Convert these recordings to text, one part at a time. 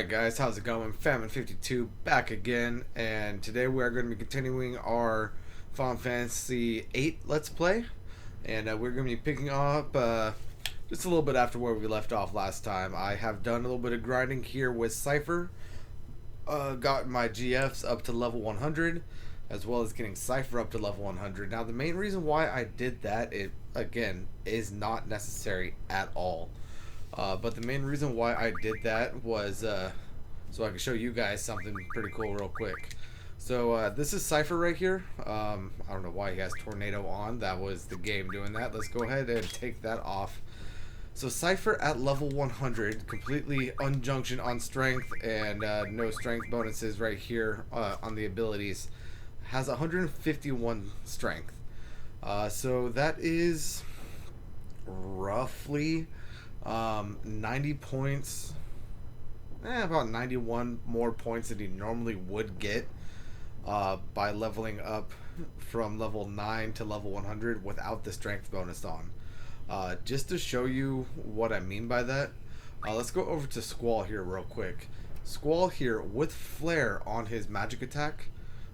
Alright guys, how's it going? Famine52 back again, and today we are going to be continuing our Final Fantasy VIII Let's Play, and we're going to be picking up just a little bit after where we left off last time. I have done a little bit of grinding here with Cypher, got my GFs up to level 100, as well as getting Cypher up to level 100. Now the main reason why I did that, it again, is not necessary at all. But the main reason why I did that was so I could show you guys something pretty cool real quick. So this is Cypher right here. I don't know why he has Tornado on. That was the game doing that. Let's go ahead and take that off. So Cypher at level 100, completely unjunction on strength and no strength bonuses right here on the abilities, has 151 strength. So that is roughly 90 points, about 91 more points than you normally would get by leveling up from level 9 to level 100 without the strength bonus on. Just to show you what I mean by that, let's go over to Squall here real quick. Squall here with Flare on his magic attack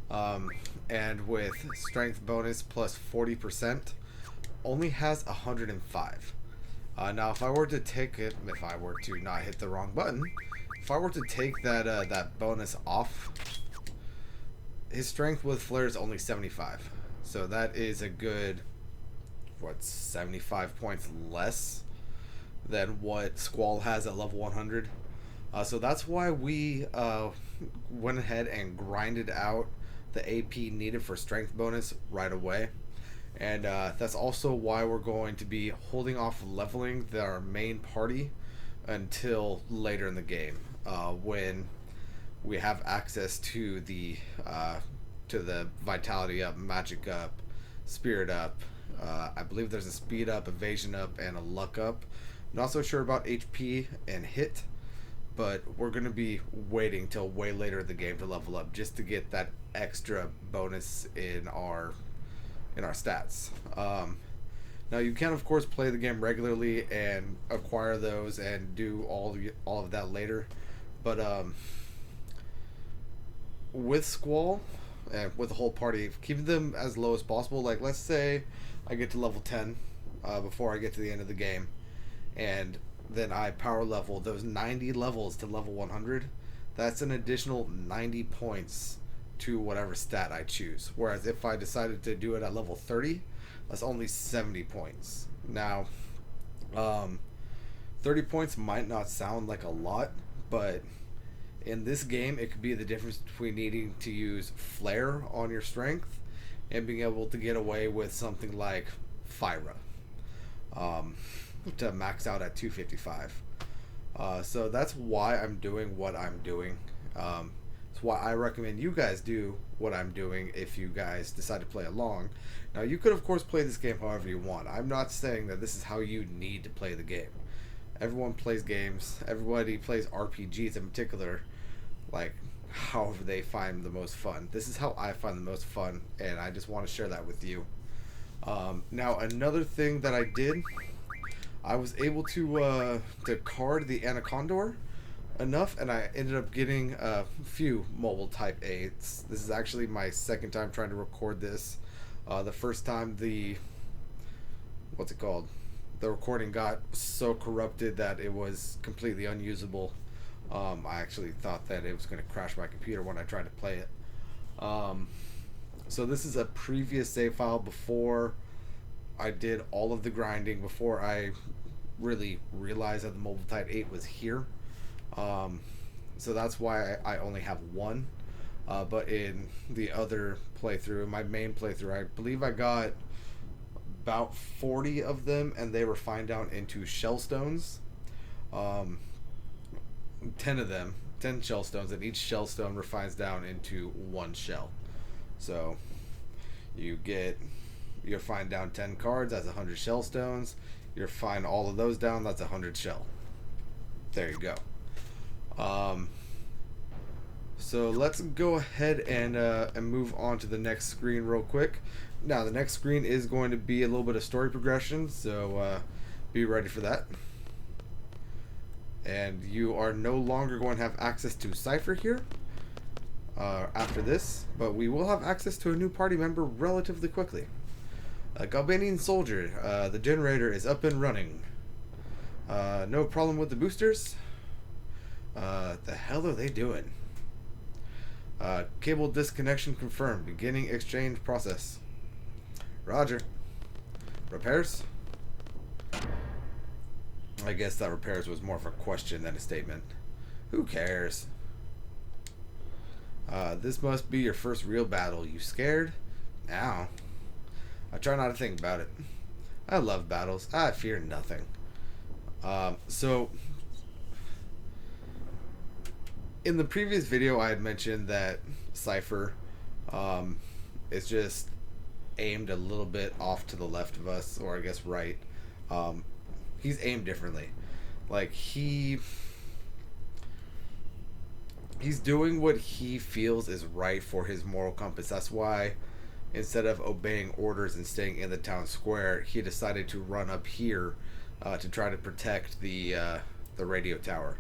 and with strength bonus plus 40% only has 105. Now, if I were to take it, if I were to not hit the wrong button, if I were to take that that bonus off, his strength with Flare is only 75. So that is a good, what, 75 points less than what Squall has at level 100. So that's why we went ahead and grinded out the AP needed for strength bonus right away. And that's also why we're going to be holding off leveling our main party until later in the game, when we have access to the vitality up, magic up, spirit up. I believe there's a speed up, evasion up, and a luck up. Not so sure about HP and hit, but we're going to be waiting till way later in the game to level up just to get that extra bonus in our stats. Now you can of course play the game regularly and acquire those and do all of that later, but with Squall and with the whole party, keep them as low as possible. Like, let's say I get to level 10 before I get to the end of the game, and then I power level those 90 levels to level 100. That's an additional 90 points to whatever stat I choose. Whereas if I decided to do it at level 30, that's only 70 points. Now, 30 points might not sound like a lot, but in this game, it could be the difference between needing to use Flare on your strength and being able to get away with something like Fyra to max out at 255. So that's why I'm doing what I'm doing. That's why I recommend you guys do what I'm doing if you guys decide to play along. Now, you could of course play this game however you want. I'm not saying that this is how you need to play the game. Everyone plays games. Everybody plays RPGs in particular, like however they find the most fun. This is how I find the most fun, and I just want to share that with you. Now, another thing that I did, I was able to card the Anacondor enough, and I ended up getting a few mobile type 8s. This is actually my second time trying to record this. The first time the recording got so corrupted that it was completely unusable. I actually thought that it was going to crash my computer when I tried to play it. So this is a previous save file before I did all of the grinding, before I really realized that the mobile type 8 was here. So that's why I only have one. But in the other playthrough, my main playthrough, I believe I got about 40 of them, and they refined down into shell stones. 10 of them, 10 shell stones, and each shell stone refines down into one shell. So you refine down 10 cards, that's 100 shell stones. You refine all of those down, that's 100 shell. There you go. So let's go ahead and move on to the next screen real quick. Now, the next screen is going to be a little bit of story progression, so be ready for that. And you are no longer going to have access to Cypher here after this, but we will have access to a new party member relatively quickly. Galbanian Soldier, the generator is up and running. No problem with the boosters. The hell are they doing? Cable disconnection confirmed. Beginning exchange process. Roger. Repairs? I guess that repairs was more of a question than a statement. Who cares? This must be your first real battle. You scared? Ow. I try not to think about it. I love battles. I fear nothing. So, in the previous video, I had mentioned that Cypher is just aimed a little bit off to the left of us, or I guess right. He's aimed differently. Like, he's doing what he feels is right for his moral compass. That's why, instead of obeying orders and staying in the town square, he decided to run up here to try to protect the radio tower.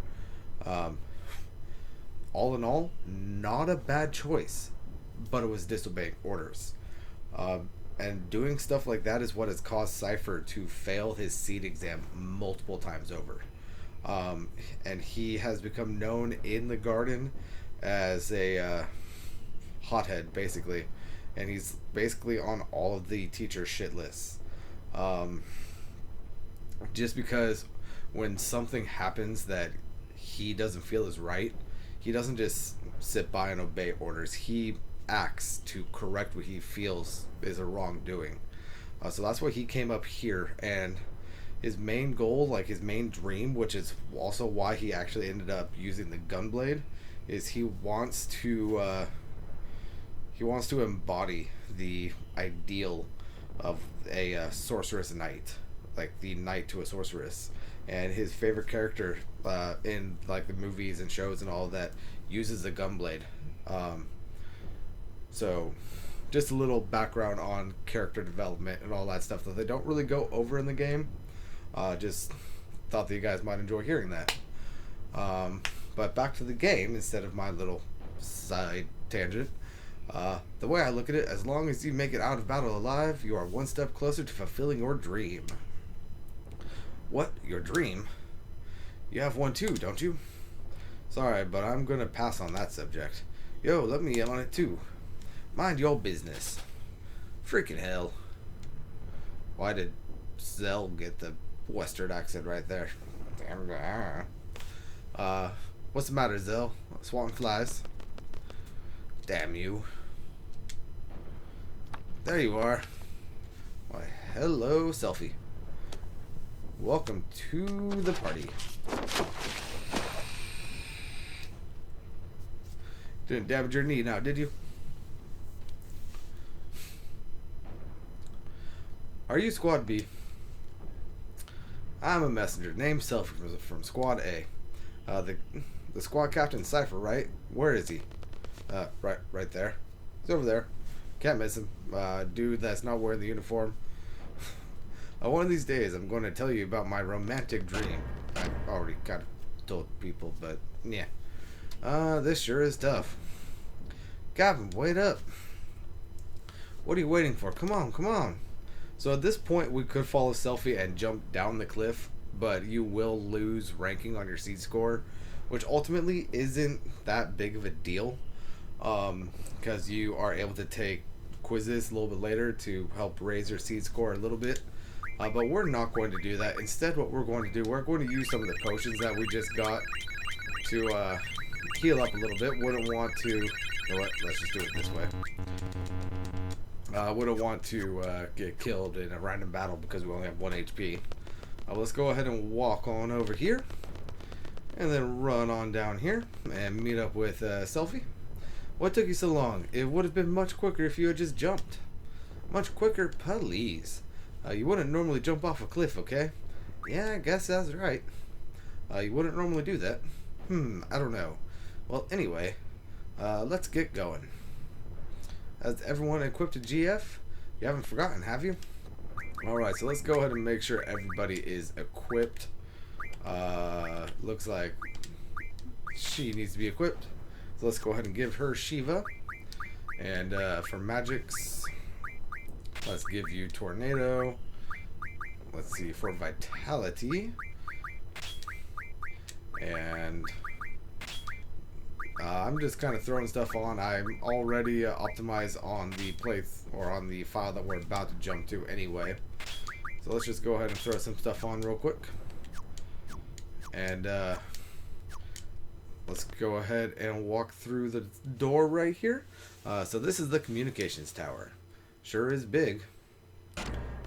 All in all, not a bad choice, but it was disobeying orders. And doing stuff like that is what has caused Cypher to fail his seed exam multiple times over. And he has become known in the garden as a hothead, basically. And he's basically on all of the teacher's shit lists. Just because when something happens that he doesn't feel is right, he doesn't just sit by and obey orders. He acts to correct what he feels is a wrongdoing. So that's why he came up here, and his main goal, like his main dream, which is also why he actually ended up using the gunblade, is he wants to embody the ideal of a sorceress knight, like the knight to a sorceress. And his favorite character in like the movies and shows and all of that uses a gunblade. So just a little background on character development and all that stuff that they don't really go over in the game. Just thought that you guys might enjoy hearing that. But back to the game, instead of my little side tangent. The way I look at it, as long as you make it out of battle alive, you are one step closer to fulfilling your dream. What? Your dream? You have one too, don't you? Sorry, but I'm gonna pass on that subject. Yo, let me in on it too. Mind your business. Freaking hell. Why did Zell get the Western accent right there? What's the matter, Zell? Swatting flies? Damn you. There you are. Why, hello, Selfie. Welcome to the party. Didn't damage your knee now, did you? Are you Squad B? I'm a messenger named Selfie from Squad A. The squad captain, Cypher, right? Where is he? Right there. He's over there. Can't miss him. Dude that's not wearing the uniform. One of these days, I'm going to tell you about my romantic dream. I've already kind of told people, but yeah. This sure is tough. Gavin, wait up. What are you waiting for? Come on, come on. So at this point, we could follow Selfie and jump down the cliff, but you will lose ranking on your seed score, which ultimately isn't that big of a deal, because you are able to take quizzes a little bit later to help raise your seed score a little bit. But we're not going to do that. Instead, what we're going to do, we're going to use some of the potions that we just got to heal up a little bit. Wouldn't want to... You know what? Let's just do it this way. Wouldn't want to get killed in a random battle because we only have 1 HP. Let's go ahead and walk on over here. And then run on down here and meet up with Selfie. What took you so long? It would have been much quicker if you had just jumped. Much quicker, please. You wouldn't normally jump off a cliff, okay? Yeah, I guess that's right. You wouldn't normally do that. I don't know. Well, anyway, let's get going. Has everyone equipped a GF? You haven't forgotten, have you? Alright, so let's go ahead and make sure everybody is equipped. Looks like she needs to be equipped. So let's go ahead and give her Shiva. And for magics, let's give you Tornado. Let's see, for Vitality. And I'm just kind of throwing stuff on. I'm already optimized on the place or on the file that we're about to jump to anyway. So let's just go ahead and throw some stuff on real quick. And let's go ahead and walk through the door right here. So this is the communications tower. Sure is big.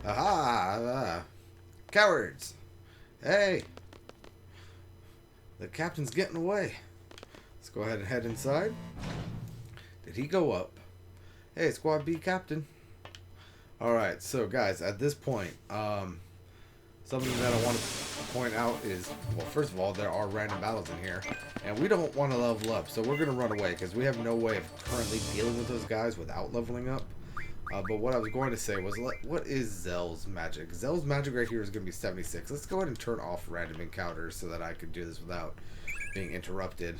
Aha! Cowards! Hey! The captain's getting away. Let's go ahead and head inside. Did he go up? Hey, Squad B captain. Alright, so guys, at this point, something that I want to point out is, well, first of all, there are random battles in here, and we don't want to level up, so we're going to run away, because we have no way of currently dealing with those guys without leveling up. But what I was going to say was, what is Zell's magic? Zell's magic right here is going to be 76. Let's go ahead and turn off random encounters so that I could do this without being interrupted.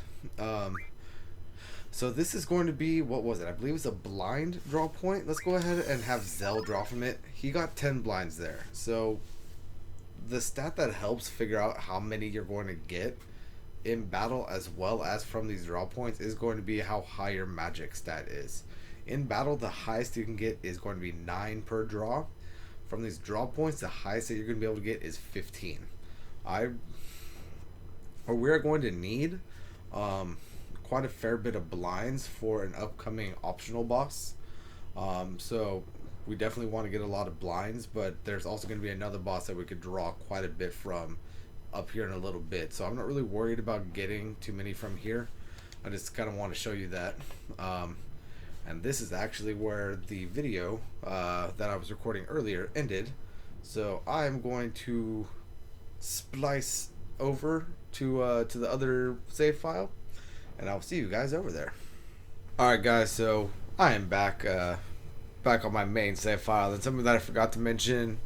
So this is going to be, what was it? I believe it's a blind draw point. Let's go ahead and have Zell draw from it. He got 10 blinds there. So the stat that helps figure out how many you're going to get in battle as well as from these draw points is going to be how high your magic stat is. In battle, the highest you can get is going to be 9 per draw. From these draw points, the highest that you're going to be able to get is 15. We're going to need quite a fair bit of blinds for an upcoming optional boss. So we definitely want to get a lot of blinds, but there's also going to be another boss that we could draw quite a bit from up here in a little bit. So I'm not really worried about getting too many from here. I just kind of want to show you that. And this is actually where the video that I was recording earlier ended. So I'm going to splice over to the other save file, and I'll see you guys over there. Alright guys, so I am back back on my main save file, and something that I forgot to mention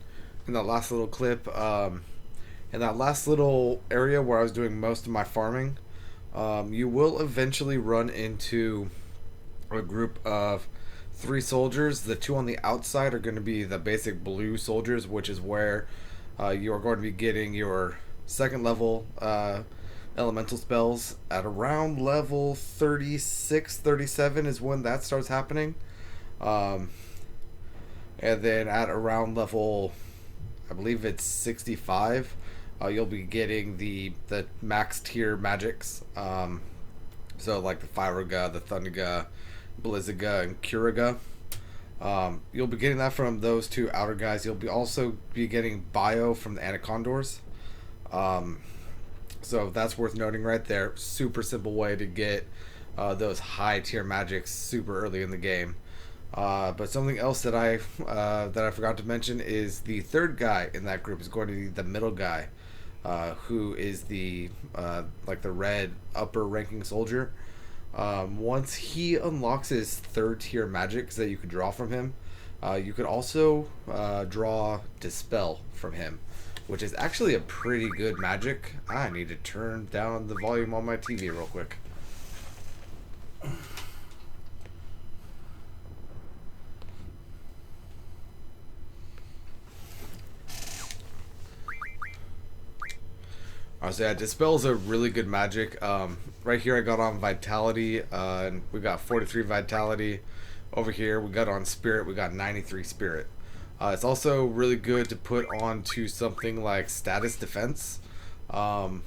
in that last little clip, in that last little area where I was doing most of my farming, you will eventually run into a group of 3 soldiers. The 2 on the outside are going to be the basic blue soldiers, which is where you are going to be getting your 2nd level elemental spells. At around level 36, 37 is when that starts happening. And then at around level, I believe it's 65, you'll be getting the max tier magics. So like the Fyraga, the Thundaga, Blizzaga, and Curaga. You'll be getting that from those 2 outer guys. You'll also be getting Bio from the Anacondors. So that's worth noting right there. Super simple way to get those high tier magics super early in the game. But something else that I forgot to mention is the 3rd guy in that group is going to be the middle guy, who is the like the red upper ranking soldier. Once he unlocks his 3rd tier magics that you could draw from him, you could also draw Dispel from him, which is actually a pretty good magic. I need to turn down the volume on my TV real quick. So yeah, Dispel is a really good magic. Right here I got on Vitality, and we got 43 Vitality. Over here we got on Spirit, we got 93 Spirit. It's also really good to put onto something like Status Defense. Of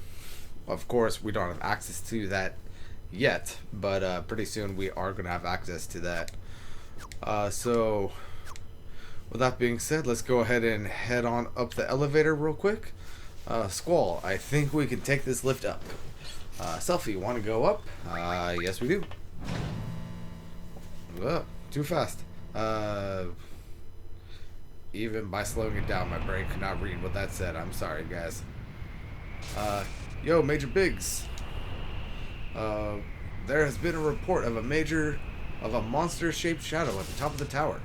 course, we don't have access to that yet, but pretty soon we are going to have access to that. So with that being said, let's go ahead and head on up the elevator real quick. Squall, I think we can take this lift up. Selfie, want to go up? Yes we do. Too fast. Even by slowing it down, my brain could not read what that said. I'm sorry, guys. Yo, Major Biggs. There has been a report of a monster-shaped shadow at the top of the tower.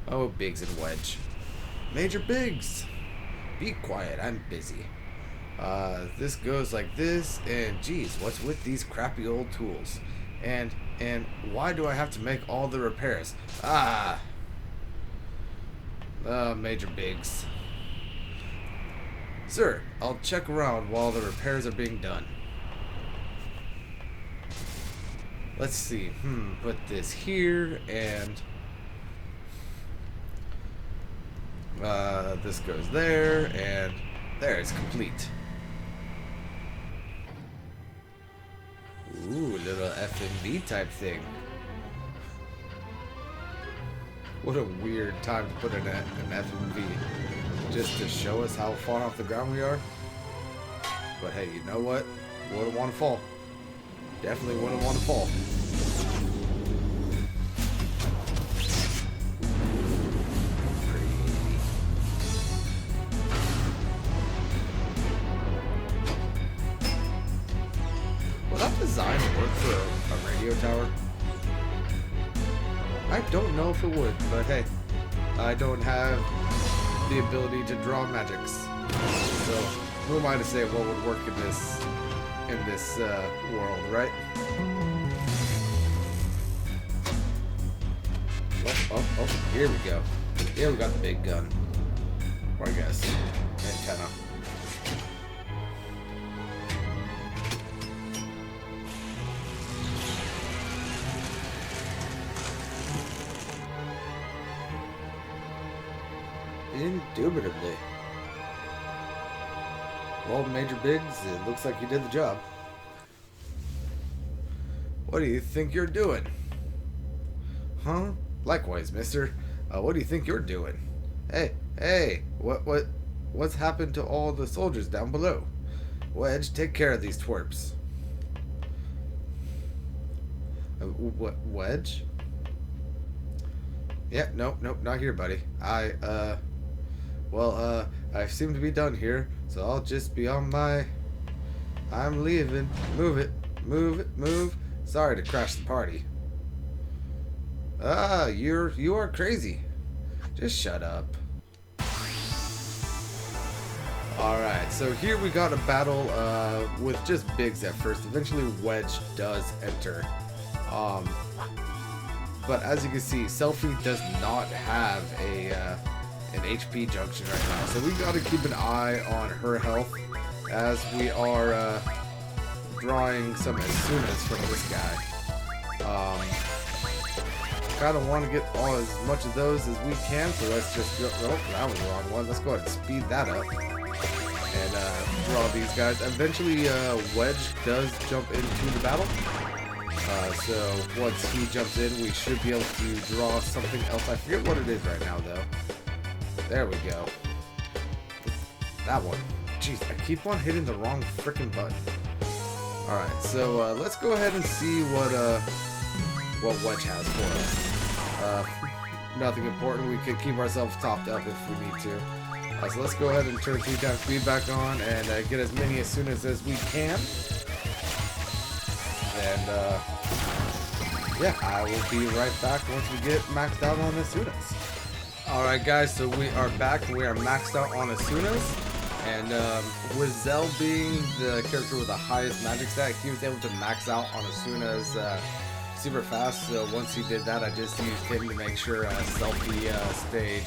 Oh, Biggs and Wedge. Major Biggs! Be quiet, I'm busy. This goes like this, and geez, what's with these crappy old tools? And why do I have to make all the repairs? Major Biggs. Sir, I'll check around while the repairs are being done. Let's see. Put this here, and this goes there, and there, it's complete. Ooh, little FMV type thing. What a weird time to put in an FMV. Just to show us how far off the ground we are. But hey, you know what? Wouldn't want to fall. Definitely wouldn't want to fall. Will that design work for a radio tower? I don't know if it would, but hey, I don't have the ability to draw magics, so who am I to say what would work in this world, right? Oh, here we go. Here we got the big gun, or I guess antenna. Indubitably. Well, Major Biggs, it looks like you did the job. What do you think you're doing? Huh? Likewise, mister. What do you think you're doing? Hey, what's happened to all the soldiers down below? Wedge, take care of these twerps. What, Wedge? Yeah, nope, not here, buddy. I seem to be done here, so I'll just be on my... I'm leaving. Move it. Sorry to crash the party. You are crazy. Just shut up. Alright, so here we got a battle with just Biggs at first. Eventually Wedge does enter. But as you can see, Selfie does not have an HP junction right now, so we gotta keep an eye on her health as we are drawing some as-soonas from this guy. Kind of want to get as much of those as we can, so let's just go. Oh, that was the wrong one. Let's go ahead and speed that up and draw these guys. Eventually, Wedge does jump into the battle. So once he jumps in, we should be able to draw something else. I forget what it is right now, though. There we go. That one. Jeez, I keep on hitting the wrong freaking button. Alright, so let's go ahead and see what Wedge has for us. Nothing important. We could keep ourselves topped up if we need to. So let's go ahead and turn 3-time speed back on and get as many as-soonas as we can. And yeah, I will be right back once we get maxed out on as-soonas. Alright guys, so we are back. We are maxed out on as-soonas. And with Zell being the character with the highest magic stat, he was able to max out on as-soonas super fast. So once he did that, I just used him to make sure Selfie stayed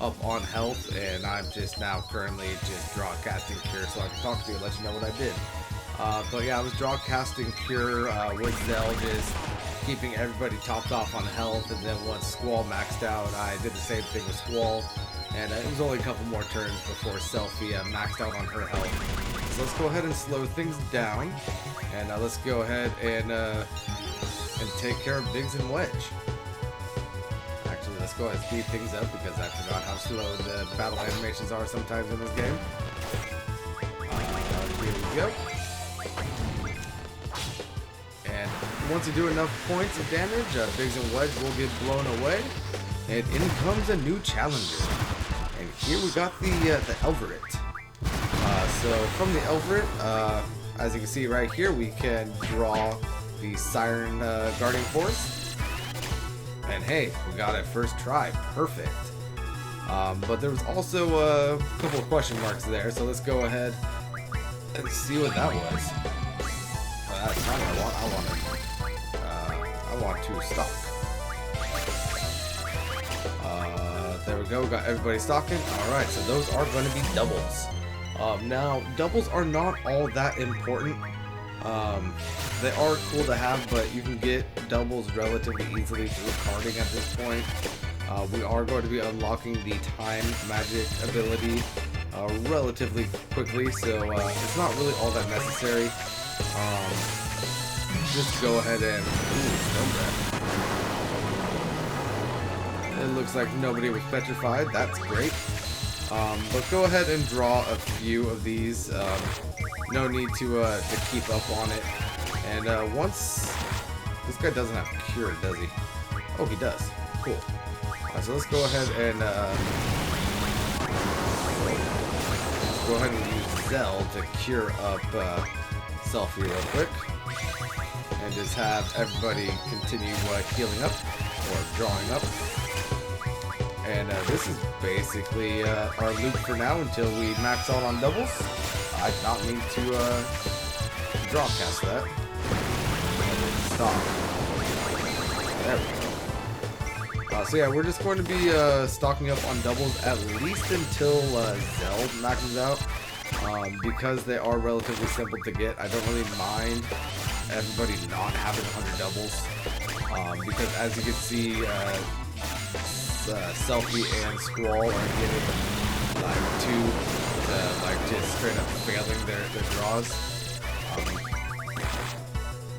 up on health. And I'm just now currently just draw casting cure so I can talk to you and let you know what I did. But yeah, I was draw casting cure with Zell, just keeping everybody topped off on health. And then once Squall maxed out, I did the same thing with Squall. And it was only a couple more turns before Selfie maxed out on her health. So let's go ahead and slow things down. And let's go ahead and take care of Biggs and Wedge. Actually, let's go ahead and speed things up because I forgot how slow the battle animations are sometimes in this game. Here we go. And once you do enough points of damage, Biggs and Wedge will get blown away. And in comes a new challenger. And here we got the Elverett. So from the Elverett, as you can see right here, we can draw the Siren Guardian Force. And hey, we got it first try. Perfect. But there was also a couple of question marks there. So let's go ahead and see what that was. That's not what I want. I want to stock. There we go. Got everybody stocking. All right, so those are going to be doubles. Now, doubles are not all that important. They are cool to have, but you can get doubles relatively easily through carding at this point. We are going to be unlocking the time magic ability relatively quickly, so it's not really all that necessary. Just go ahead and... Ooh, stone breath. It looks like nobody was petrified. That's great. But go ahead and draw a few of these. No need to keep up on it. And once... This guy doesn't have cure, does he? Oh, he does. Cool. So let's go ahead and... let's go ahead and use Zell to cure up Selfie real quick. And just have everybody continue healing up, or drawing up. And this is basically our loop for now until we max out on doubles. I did not mean to draw cast that. Stop. There we go. So yeah, we're just going to be stocking up on doubles at least until Zell maxes out. Because they are relatively simple to get, I don't really mind everybody not having 100 doubles. Because as you can see, Selfie and Squall are getting like just straight up failing their draws.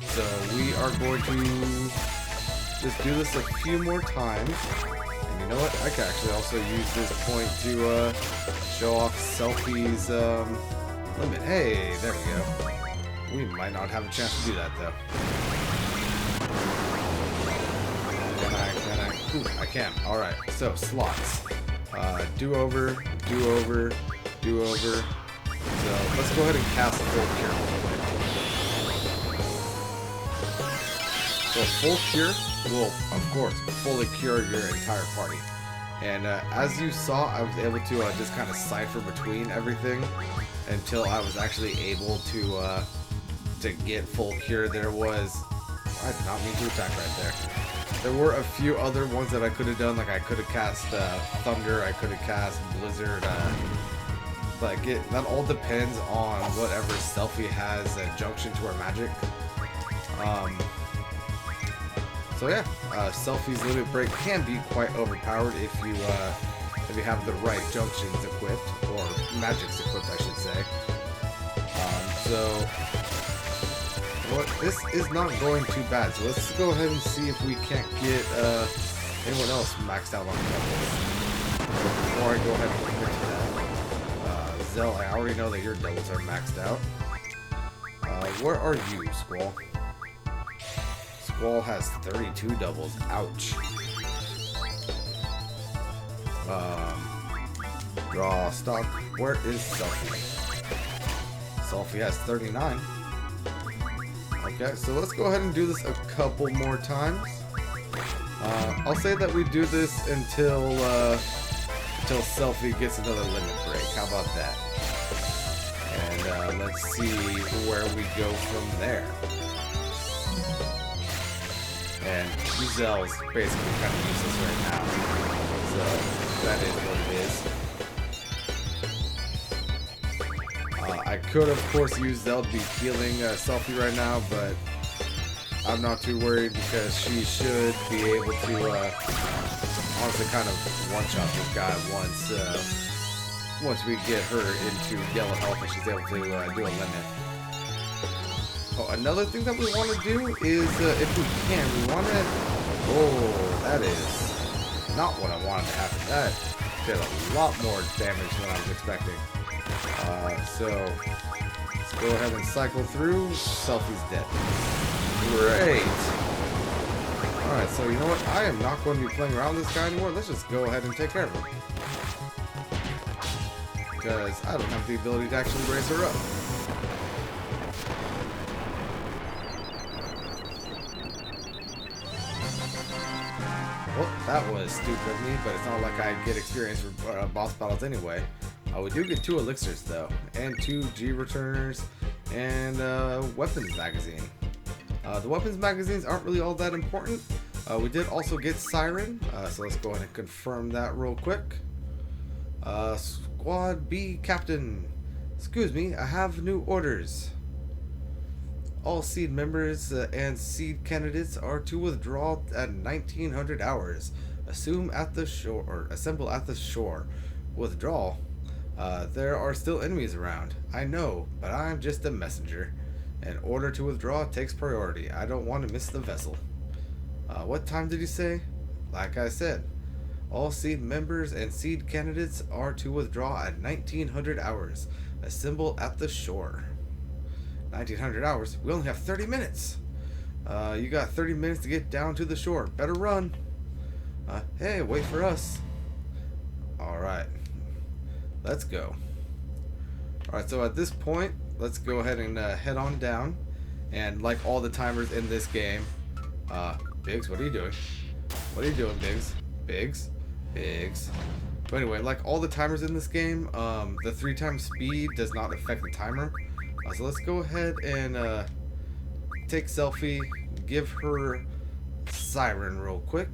So we are going to just do this a few more times. And you know what? I can actually also use this point to show off Selfie's limit. Hey, there we go. We might not have a chance to do that though. Ooh, I can. Alright, so slots. Do over. So let's go ahead and cast full cure. So full cure will, of course, fully cure your entire party. And as you saw, I was able to just kind of cipher between everything until I was actually able to get full cure. There was... I did not mean to attack right there. There were a few other ones that I could have done, like I could have cast Thunder, I could have cast Blizzard, but that all depends on whatever Selfie has a junction to her magic. So yeah, Selfie's Limit Break can be quite overpowered if you have the right junctions equipped, or magics equipped, I should say. So... Well, this is not going too bad, so let's go ahead and see if we can't get anyone else maxed out on doubles. Before I go ahead and commit to that. Zell, I already know that your doubles are maxed out. Where are you, Squall? Squall has 32 doubles. Ouch. Draw stock. Where is Selfie? Selfie has 39. Okay, so let's go ahead and do this a couple more times. I'll say that we do this until Selfie gets another limit break. How about that? And let's see where we go from there. And Zell's basically kind of useless right now, so that is what it is. I could, of course, use Zell to be healing Selfie right now, but I'm not too worried because she should be able to honestly kind of one-shot this guy once we get her into yellow health and she's able to do a limit. Oh, another thing that we want to do is, if we can, we want to... Oh, that is not what I wanted to happen. That did a lot more damage than I was expecting. So let's go ahead and cycle through. Selfie's dead. Great. Alright, so you know what? I am not going to be playing around with this guy anymore. Let's just go ahead and take care of him. Because I don't have the ability to actually raise her up. Well, that was stupid of me, but it's not like I get experience for boss battles anyway. We do get 2 elixirs though, and 2 G returners, and weapons magazine. The weapons magazines aren't really all that important. We did also get Siren, so let's go ahead and confirm that real quick. Squad B Captain, excuse me, I have new orders. All seed members and seed candidates are to withdraw at 1900 hours. Assume at the shore, or assemble at the shore. Withdraw. There are still enemies around. I know, but I'm just a messenger. An order to withdraw takes priority. I don't want to miss the vessel. What time did you say? Like I said, all seed members and seed candidates are to withdraw at 1900 hours. Assemble at the shore. 1900 hours? We only have 30 minutes. You got 30 minutes to get down to the shore. Better run. Hey, wait for us. Alright. Let's go. Alright, so at this point, let's go ahead and head on down. And like all the timers in this game, Biggs, what are you doing? What are you doing, Biggs? Biggs? Biggs. But anyway, like all the timers in this game, the 3 times speed does not affect the timer. So let's go ahead and take selfie, give her Siren real quick,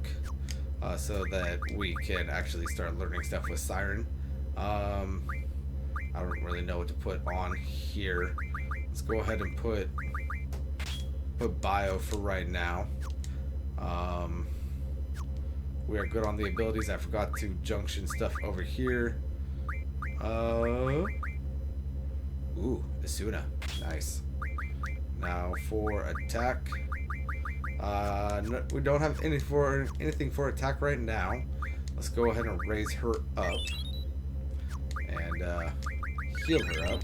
so that we can actually start learning stuff with Siren. I don't really know what to put on here. Let's go ahead and put bio for right now. We are good on the abilities. I forgot to junction stuff over here. Ooh, Asuna. Nice. Now for attack. No, we don't have anything for attack right now. Let's go ahead and raise her up. And heal her up.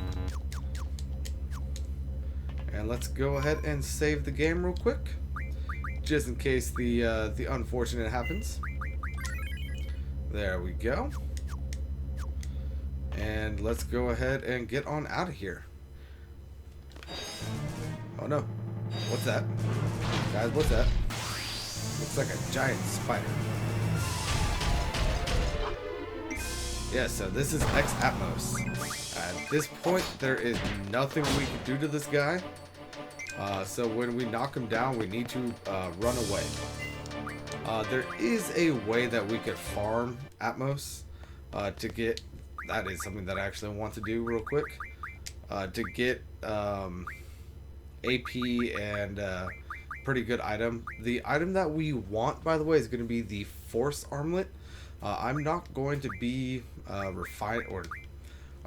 And let's go ahead and save the game real quick. Just in case the unfortunate happens. There we go. And let's go ahead and get on out of here. Oh no. What's that? Guys, what's that? Looks like a giant spider. Yeah, so this is X-Atmos. At this point, there is nothing we can do to this guy. So when we knock him down, we need to run away. There is a way that we could farm Atmos to get... That is something that I actually want to do real quick. To get AP and pretty good item. The item that we want, by the way, is going to be the Force Armlet. I'm not going to be I'm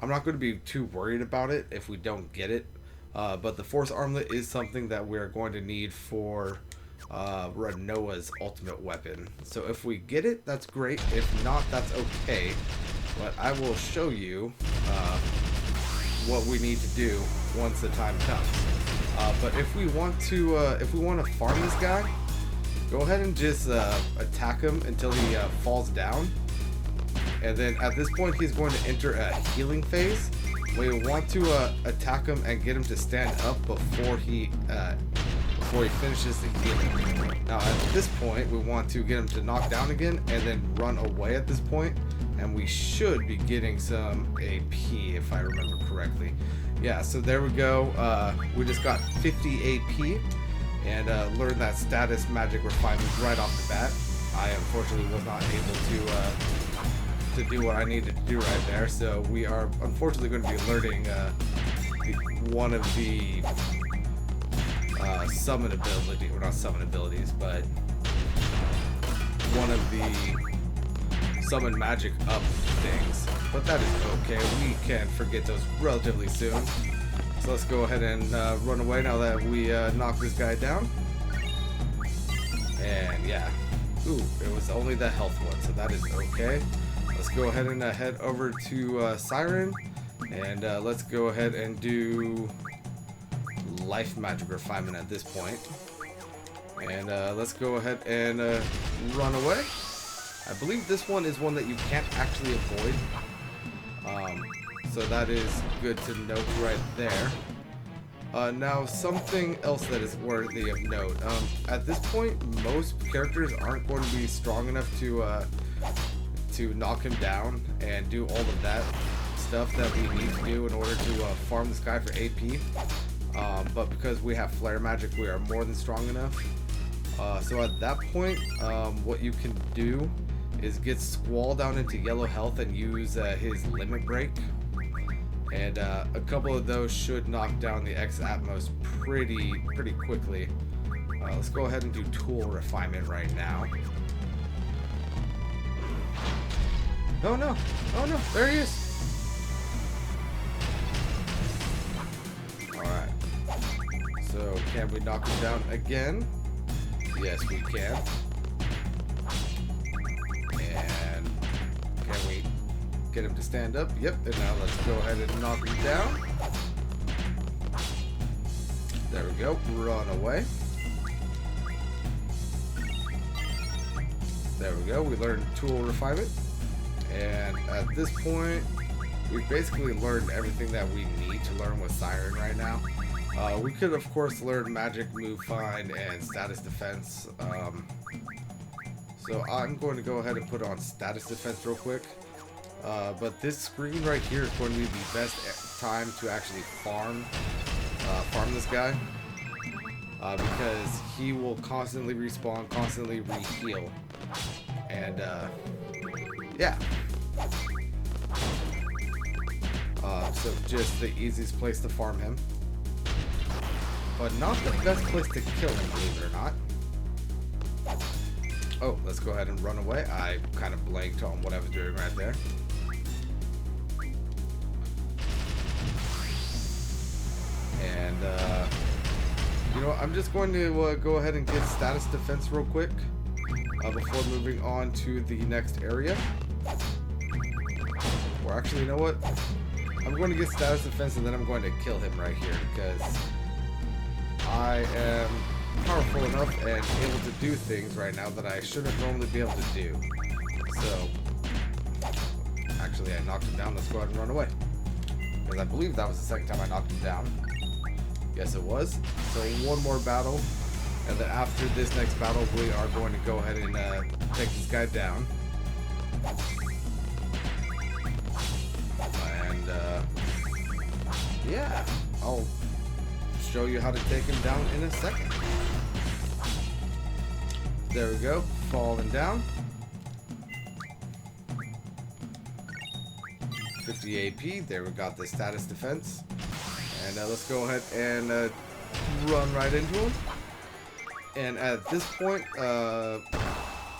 not going to be too worried about it if we don't get it. But the Force Armlet is something that we're going to need for Renoa's ultimate weapon. So if we get it, that's great. If not, that's okay. But I will show you what we need to do once the time comes. But if we want to farm this guy, go ahead and just attack him until he falls down. And then at this point, he's going to enter a healing phase. We want to attack him and get him to stand up before he finishes the healing. Now at this point, we want to get him to knock down again and then run away at this point. And we should be getting some AP if I remember correctly. Yeah, so there we go. We just got 50 AP and learned that status magic refinement right off the bat. I unfortunately was not able to do what I needed to do right there, so we are unfortunately going to be learning one of the summon ability, or not summon abilities, but one of the summon magic up things, but that is okay. We can forget those relatively soon. So let's go ahead and run away now that we knocked this guy down. And yeah, ooh, it was only the health one, so that is okay. Let's go ahead and head over to Siren, and let's go ahead and do life magic refinement at this point. And let's go ahead and run away. I believe this one is one that you can't actually avoid. So that is good to note right there. Now, something else that is worthy of note. At this point, most characters aren't going to be strong enough to knock him down and do all of that stuff that we need to do in order to farm this guy for AP. But because we have flare magic, we are more than strong enough. So at that point, what you can do is get Squall down into yellow health and use his limit break. And a couple of those should knock down the X Atmos pretty quickly. Let's go ahead and do tool refinement right now. Oh no! Oh no! There he is! Alright. So, can we knock him down again? Yes, we can. And can we get him to stand up? Yep. And now let's go ahead and knock him down. There we go. Run away. There we go. We learned tool refinement. And at this point, we've basically learned everything that we need to learn with Siren right now. We could, of course, learn magic, move, find, and status defense. So I'm going to go ahead and put on status defense real quick. But this screen right here is going to be the best time to actually farm this guy. Because he will constantly respawn, constantly re-heal. And, yeah. So just the easiest place to farm him. But not the best place to kill him, believe it or not. Oh, let's go ahead and run away. I kind of blanked on what I was doing right there. And, you know what? I'm just going to go ahead and get status defense real quick before moving on to the next area. Or actually, you know what? I'm going to get status defense and then I'm going to kill him right here because I am powerful enough and able to do things right now that I shouldn't normally be able to do. So, actually, I knocked him down. Let's go ahead and run away. Because I believe that was the second time I knocked him down. Yes, it was. So, one more battle. And then after this next battle, we are going to go ahead and take this guy down. And, yeah, I'll show you how to take him down in a second. There we go, falling down. 50 AP, there we got the status defense. And let's go ahead and run right into him. And at this point,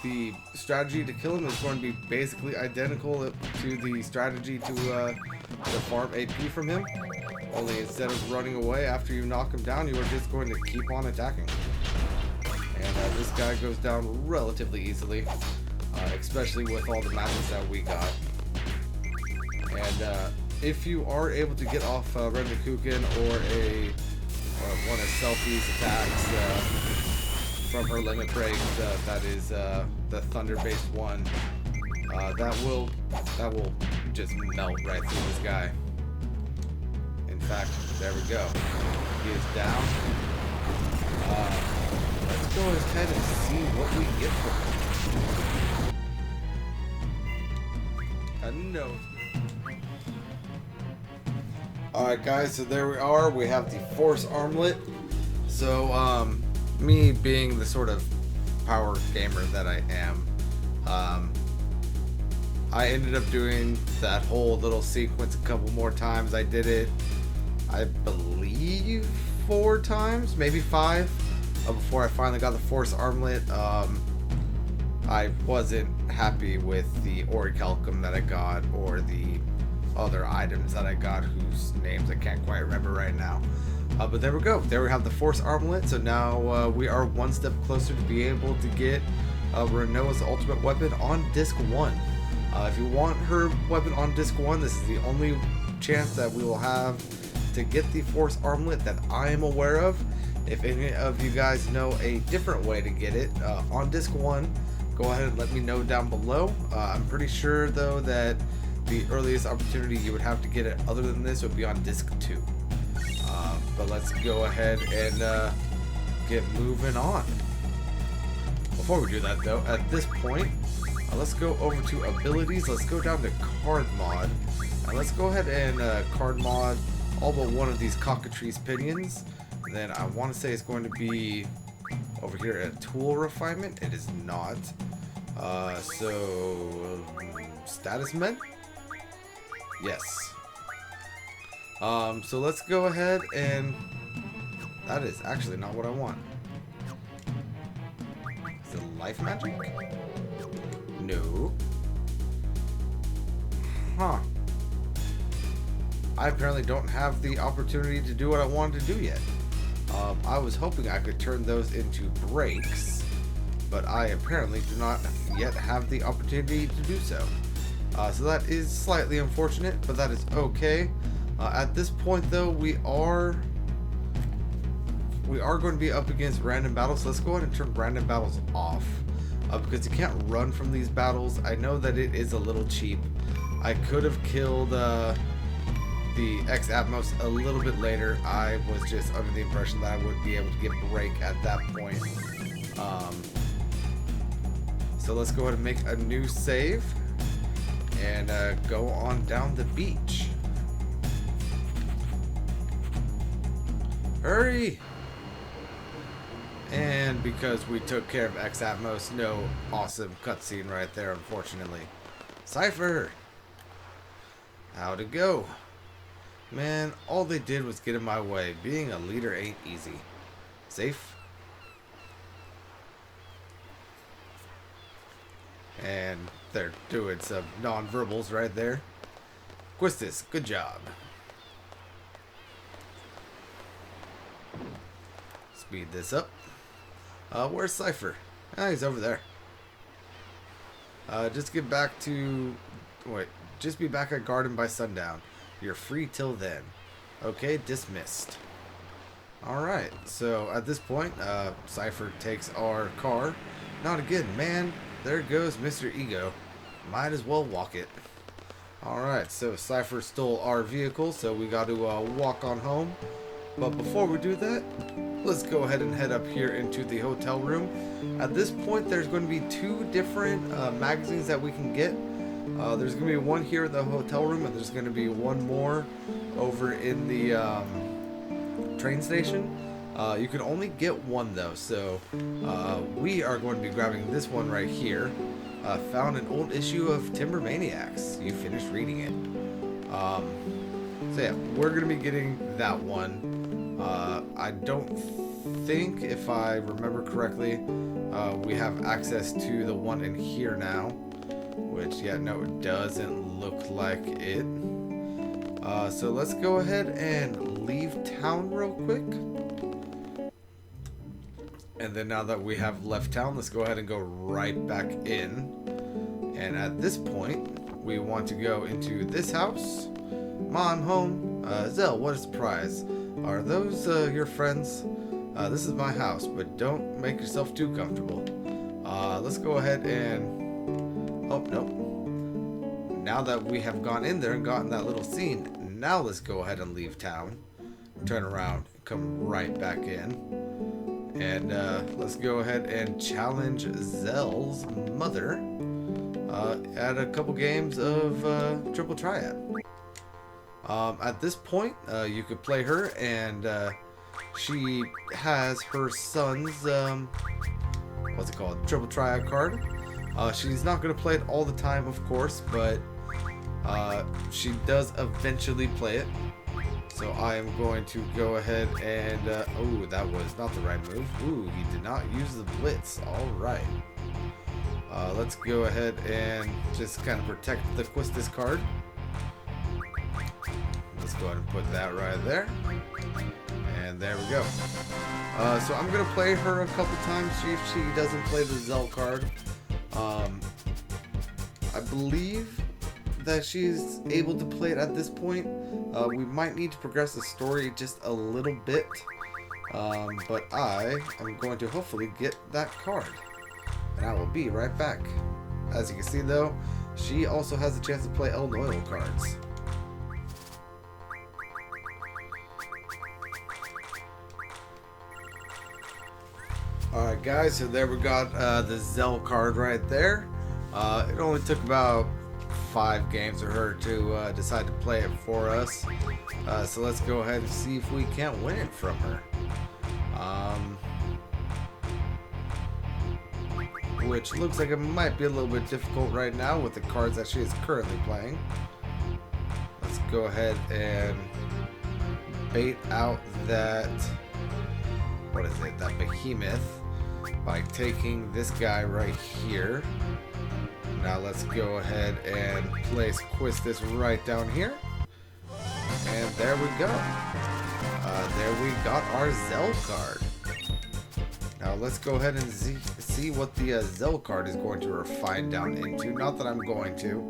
the strategy to kill him is going to be basically identical to the strategy to farm AP from him. Only instead of running away after you knock him down, you are just going to keep on attacking. And this guy goes down relatively easily, especially with all the matches that we got. And if you are able to get off Rendakuken or one of Selfie's attacks from her limit break, that is the thunder-based one, that will just melt right through this guy. In fact, there we go. He is down. Let's go ahead and see what we get from him. No. Alright guys, so there we are. We have the Force Armlet. So, me being the sort of power gamer that I am, I ended up doing that whole little sequence a couple more times. I did it, I believe, 4 times, maybe 5, before I finally got the Force Armlet. I wasn't happy with the Orichalcum that I got, or the other items that I got whose names I can't quite remember right now. But there we go. There we have the Force Armlet. So now we are one step closer to be able to get Renoa's ultimate weapon on Disc 1. If you want her weapon on Disc 1, this is the only chance that we will have to get the Force Armlet that I am aware of. If any of you guys know a different way to get it on Disc 1, go ahead and let me know down below. I'm pretty sure, though, that the earliest opportunity you would have to get it other than this would be on Disc 2. But let's go ahead and get moving on. Before we do that, though, at this point, let's go over to abilities. Let's go down to card mod. Now let's go ahead and card mod all but one of these cockatrice pinions. And then I want to say it's going to be over here at tool refinement. It is not. Status med? Yes. So let's go ahead and... That is actually not what I want. Is it life magic? No. Huh. I apparently don't have the opportunity to do what I wanted to do yet. I was hoping I could turn those into breaks, but I apparently do not yet have the opportunity to do so. So that is slightly unfortunate, but that is okay. At this point, though, we are going to be up against random battles. So let's go ahead and turn random battles off, because you can't run from these battles. I know that it is a little cheap. I could have killed the X Atmos a little bit later. I was just under the impression that I would be able to get break at that point. So let's go ahead and make a new save and go on down the beach. Hurry! And because we took care of X Atmos, no awesome cutscene right there, unfortunately. Cypher! How'd it go? Man, all they did was get in my way. Being a leader ain't easy. Safe? And they're doing some non-verbals right there. Quistis, good job. Speed this up. Where's Cypher? Ah, he's over there. Just get back to... Wait, just be back at Garden by sundown. You're free till then. Okay, dismissed. Alright, so at this point, Cypher takes our car. Not again, man. There goes Mr. Ego. Might as well walk it. Alright, so Cypher stole our vehicle, so we got to walk on home. But before we do that, let's go ahead and head up here into the hotel room. At this point, there's going to be two different magazines that we can get. There's going to be one here in the hotel room, and there's going to be one more over in the train station. You can only get one, though, so we are going to be grabbing this one right here. Found an old issue of Timber Maniacs. You finished reading it. So yeah, we're going to be getting that one. I don't think, if I remember correctly, we have access to the one in here now. Which, yeah, no, it doesn't look like it. So let's go ahead and leave town real quick. And then now that we have left town, let's go ahead and go right back in. And at this point, we want to go into this house. Mom, home. Zell, what a surprise. Are those your friends? This is my house, but don't make yourself too comfortable. Let's go ahead and... Oh, nope. Now that we have gone in there and gotten that little scene, now let's go ahead and leave town. Turn around, come right back in. And let's go ahead and challenge Zell's mother at a couple games of Triple Triad. At this point, you could play her, and she has her son's, what's it called, Triple Triad card. She's not going to play it all the time, of course, but she does eventually play it. So I am going to go ahead and... oh, that was not the right move. Ooh, he did not use the blitz. Alright. Let's go ahead and just kind of protect the Quistis card. Let's go ahead and put that right there. And there we go. So I'm going to play her a couple times, see if she doesn't play the Zell card. I believe that she's able to play it at this point. We might need to progress the story just a little bit, but I am going to hopefully get that card, and I will be right back. As you can see, though, she also has a chance to play El Noil cards. Alright guys, so there we got the Zell card right there. It only took about 5 games for her to decide to play it for us. So let's go ahead and see if we can't win it from her. Which looks like it might be a little bit difficult right now with the cards that she is currently playing. Let's go ahead and bait out that, what is it, that behemoth by taking this guy right here. Now let's go ahead and place Quistis right down here. And there we go. There we got our Zell card. Now let's go ahead and see what the Zell card is going to refine down into. Not that I'm going to.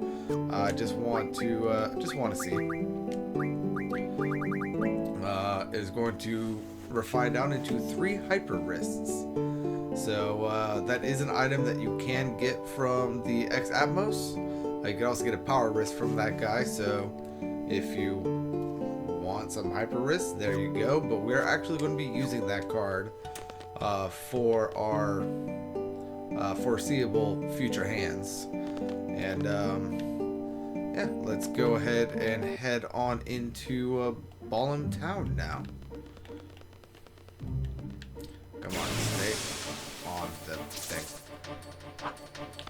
I just want to see. Is going to refine down into 3 hyper wrists. So that is an item that you can get from the X Atmos. You can also get a power wrist from that guy. So if you want some hyper wrists, there you go. But we're actually going to be using that card for our foreseeable future hands. And yeah, let's go ahead and head on into Ballum Town now. Come on, stay on the thing.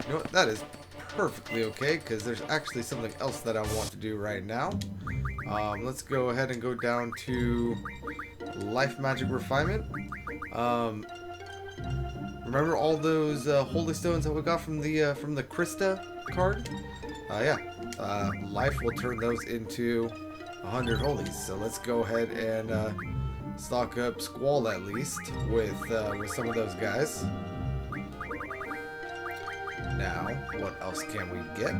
You know what? That is perfectly okay, because there's actually something else that I want to do right now. Let's go ahead and go down to Life Magic Refinement. Remember all those Holy Stones that we got from the Krista card? Yeah. Life will turn those into 100 Holies. So let's go ahead and stock up Squall at least with some of those guys. Now, what else can we get?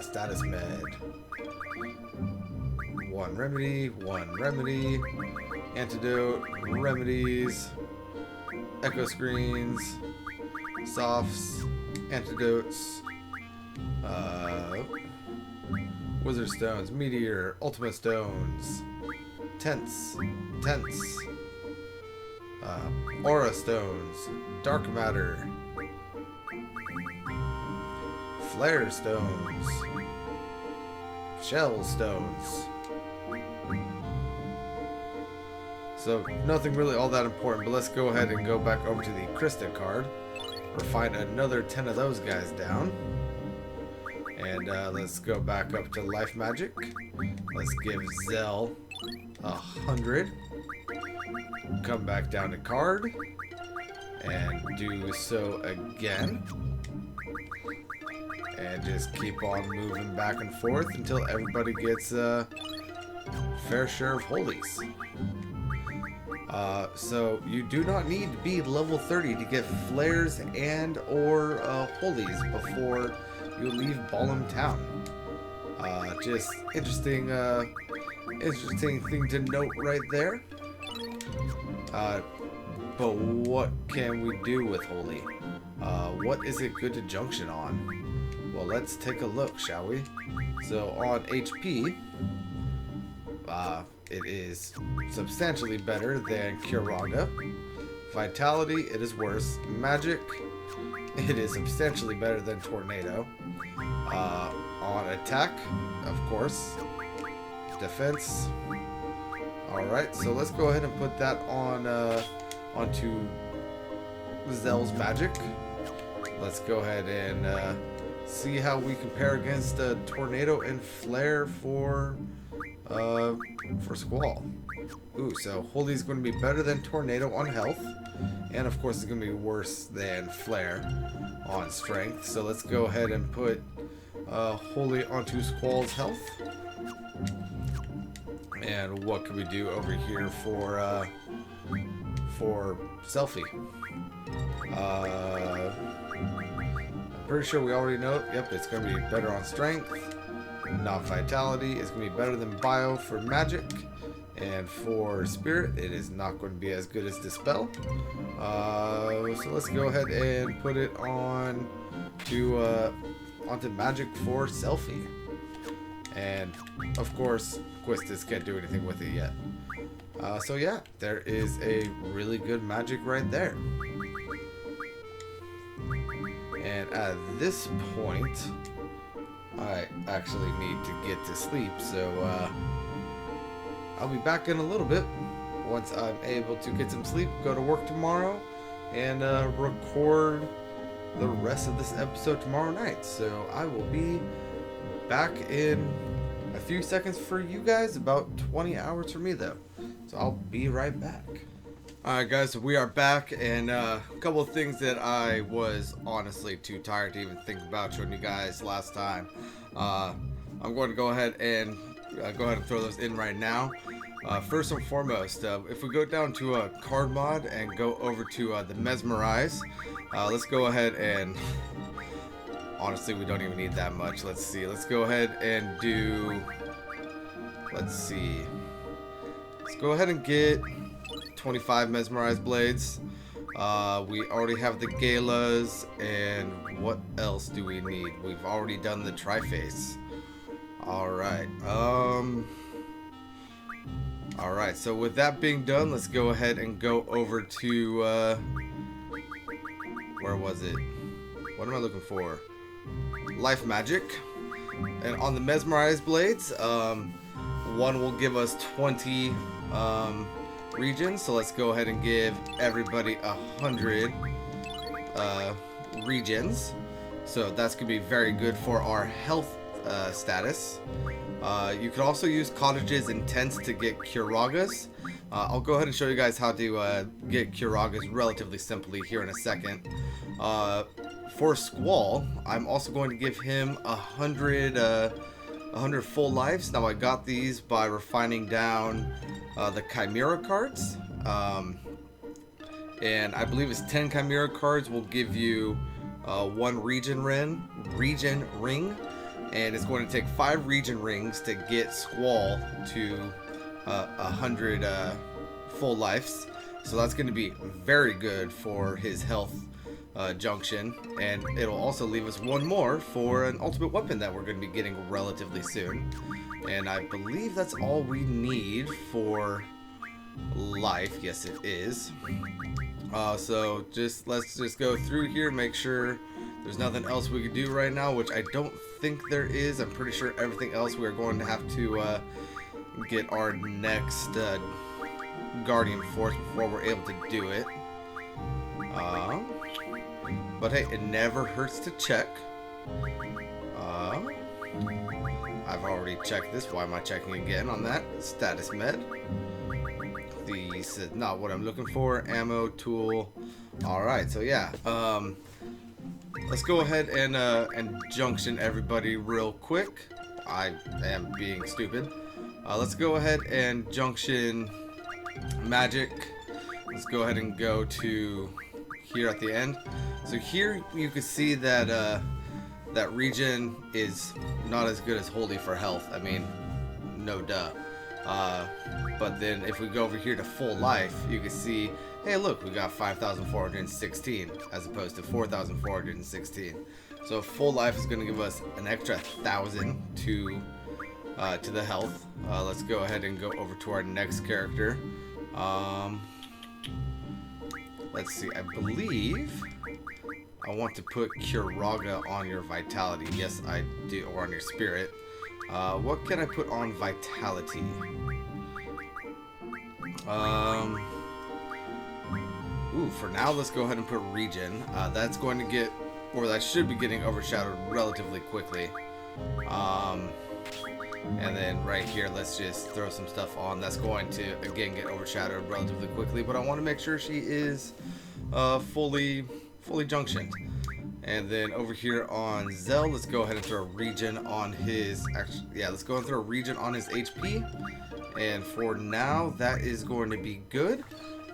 Status Med. 1 remedy, antidote, remedies, echo screens, softs, antidotes, wizard stones, meteor, ultimate stones, tents, aura stones, dark matter, flare stones, shell stones. So nothing really all that important, but let's go ahead and go back over to the Krista card. Refine another 10 of those guys down. And let's go back up to Life Magic. Let's give Zell 100. Come back down to card. And do so again. And just keep on moving back and forth until everybody gets a fair share of holies. So you do not need to be level 30 to get flares and or holies before you leave Ballum Town. Just interesting thing to note right there. But what can we do with holy? What is it good to junction on? Well, let's take a look, shall we? So on HP, it is substantially better than Kiraga. Vitality, it is worse. Magic, it is substantially better than Tornado. On attack, of course. Defense. Alright, so let's go ahead and put that on onto Zell's magic. Let's go ahead and see how we compare against Tornado and Flare for Squall. Ooh, so Holy's going to be better than Tornado on health, and of course it's going to be worse than Flare on strength. So let's go ahead and put Holy onto Squall's health. And what can we do over here for Selfie? I'm pretty sure we already know. Yep, it's going to be better on strength. Not vitality. It's going to be better than bio for magic. And for spirit, it is not going to be as good as dispel. So let's go ahead and put it on to onto magic for Selfie. And of course, Quistis can't do anything with it yet. So yeah, there is a really good magic right there. And at this point, I actually need to get to sleep, so I'll be back in a little bit once I'm able to get some sleep, go to work tomorrow, and record the rest of this episode tomorrow night. So I will be back in a few seconds for you guys, about 20 hours for me though. So I'll be right back. Alright guys, so we are back, and a couple of things that I was honestly too tired to even think about showing you guys last time. I'm going to go ahead and throw those in right now. First and foremost, if we go down to a card mod and go over to the Mesmerize, let's go ahead and, honestly we don't even need that much. Let's see, let's go ahead and do, let's go ahead and get 25 Mesmerized Blades. We already have the Galas, and what else do we need? We've already done the Triface. Alright, alright, so with that being done, let's go ahead and go over to, where was it? What am I looking for? Life Magic. And on the Mesmerized Blades, one will give us 20, regions, so let's go ahead and give everybody 100 regions. So that's gonna be very good for our health status. You could also use cottages and tents to get Curagas. I'll go ahead and show you guys how to get Curagas relatively simply here in a second. For Squall, I'm also going to give him 100 full lives. Now I got these by refining down the Chimera cards, and I believe it's 10 Chimera cards will give you 1 region ring, and it's going to take 5 region rings to get Squall to 100 full lives. So that's going to be very good for his health junction, and it'll also leave us 1 more for an ultimate weapon that we're going to be getting relatively soon. And I believe that's all we need for life. Yes, it is. So let's just go through here, make sure there's nothing else we could do right now, which I don't think there is. I'm pretty sure everything else we're going to have to get our next Guardian Force before we're able to do it. But hey, it never hurts to check. I've already checked this. Why am I checking again on that? Status med. This is not what I'm looking for. Ammo, tool. Alright, so yeah. Let's go ahead and junction everybody real quick. I am being stupid. Let's go ahead and junction Magic. Let's go ahead and go to here at the end. So here you can see that that region is not as good as Holy for health. I mean, no duh. But then if we go over here to full life, you can see, hey look, we got 5,416 as opposed to 4,416. So full life is going to give us an extra 1,000 to the health. Let's go ahead and go over to our next character. Let's see, I believe I want to put Curaga on your vitality. Yes, I do, or on your spirit. What can I put on vitality? Ooh, for now, let's go ahead and put region. That's going to get, or that should be getting overshadowed relatively quickly. And then right here, let's just throw some stuff on. That's going to, again, get overshadowed relatively quickly, but I want to make sure she is fully junctioned. And then over here on Zell, let's go ahead and throw a region on his, let's go and throw a region on his HP. And for now, that is going to be good.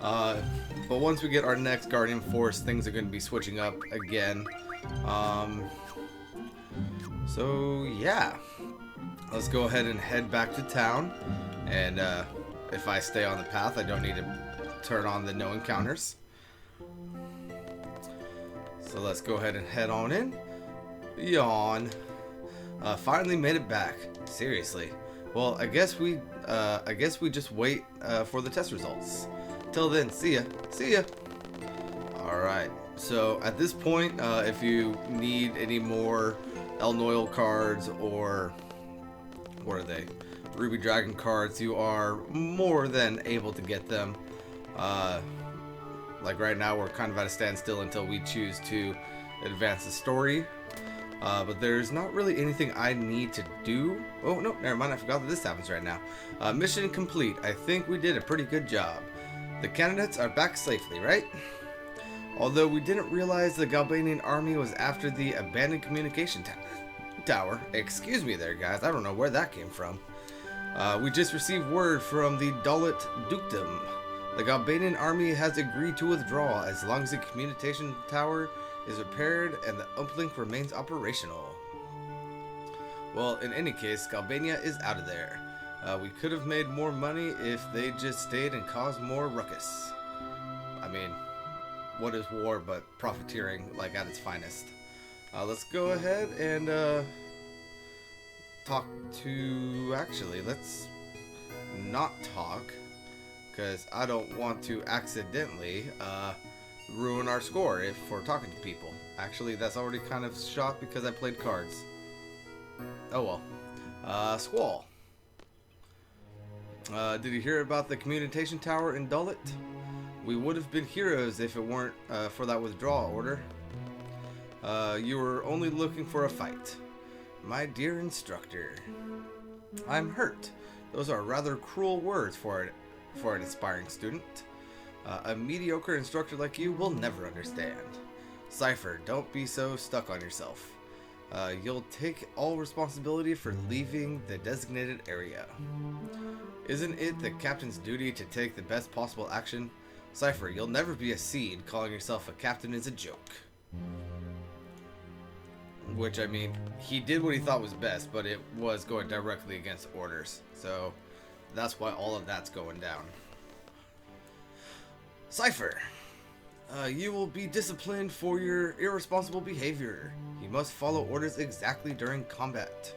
But once we get our next Guardian Force, things are going to be switching up again. So yeah, let's go ahead and head back to town. And if I stay on the path, I don't need to turn on the no encounters. So let's go ahead and head on in. Yawn. Finally made it back. Seriously. Well, I guess we just wait for the test results. Till then, see ya. See ya. All right. So at this point, if you need any more El Noil cards or what are they? Ruby Dragon cards, you are more than able to get them. Like right now, we're kind of at a standstill until we choose to advance the story. But there's not really anything I need to do. Oh, no, never mind. I forgot that this happens right now. Mission complete. I think we did a pretty good job. The candidates are back safely, right? Although we didn't realize the Galbanian army was after the abandoned communication tower. Excuse me there, guys. I don't know where that came from. We just received word from the Dalit Dukedom. The Galbanian army has agreed to withdraw as long as the communication tower is repaired and the uplink remains operational. Well, in any case, Galbania is out of there. We could have made more money if they just stayed and caused more ruckus. I mean, what is war but profiteering, like, at its finest? Let's go ahead and talk to... Actually, let's not talk, because I don't want to accidentally ruin our score if we're talking to people. Actually, that's already kind of shot because I played cards. Oh well. Squall. Did you hear about the communication tower in Dullet? We would have been heroes if it weren't for that withdrawal order. You were only looking for a fight. My dear instructor. I'm hurt. Those are rather cruel words for an aspiring student. A mediocre instructor like you will never understand. Cypher, don't be so stuck on yourself. You'll take all responsibility for leaving the designated area. Isn't it the captain's duty to take the best possible action? Cypher, you'll never be a seed. Calling yourself a captain is a joke. Which, I mean, he did what he thought was best, but it was going directly against orders. So, that's why all of that's going down. Cypher, you will be disciplined for your irresponsible behavior. You must follow orders exactly during combat.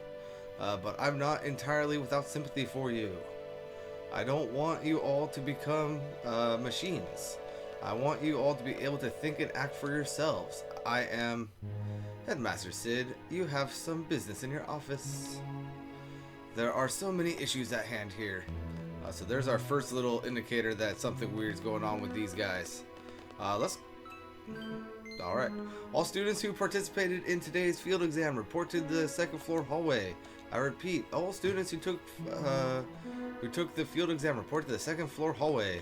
But I'm not entirely without sympathy for you. I don't want you all to become machines. I want you all to be able to think and act for yourselves. I am... Headmaster Sid, you have some business in your office. There are so many issues at hand here. So there's our first little indicator that something weird is going on with these guys. Alright. All students who participated in today's field exam report to the second floor hallway. I repeat, all students who took the field exam report to the second floor hallway.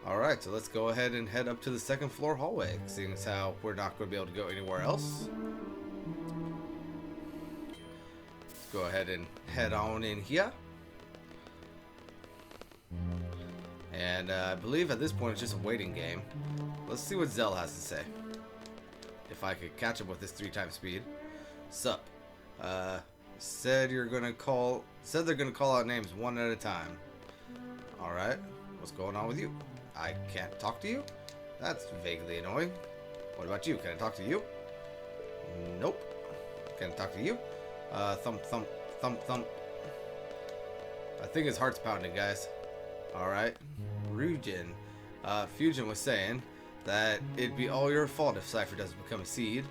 Alright, so let's go ahead and head up to the second floor hallway, seeing as how we're not going to be able to go anywhere else. Let's go ahead and head on in here. And I believe at this point it's just a waiting game. Let's see what Zell has to say. If I could catch up with this 3x speed. Sup. Said they're gonna call out names one at a time. Alright. What's going on with you? I can't talk to you? That's vaguely annoying. What about you? Can I talk to you? Nope. Can I talk to you? Thump, thump, thump, thump. I think his heart's pounding, guys. Alright. Ryujin. Fusion was saying that it'd be all your fault if Cypher doesn't become a seed.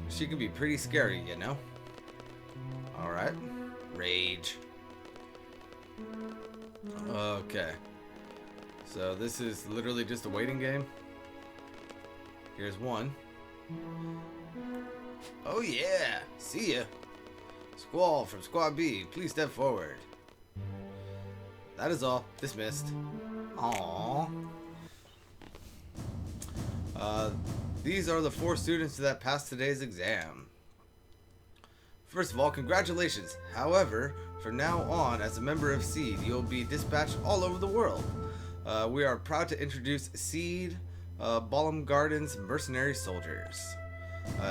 She can be pretty scary, you know? Alright. Rage. Okay. So this is literally just a waiting game. Here's one. Oh yeah! See ya! Squall from Squad B, please step forward. That is all. Dismissed. Aww. These are the 4 students that passed today's exam. First of all, congratulations. However, from now on, as a member of SEED, you'll be dispatched all over the world. We are proud to introduce SEED Ballum Garden's Mercenary Soldiers.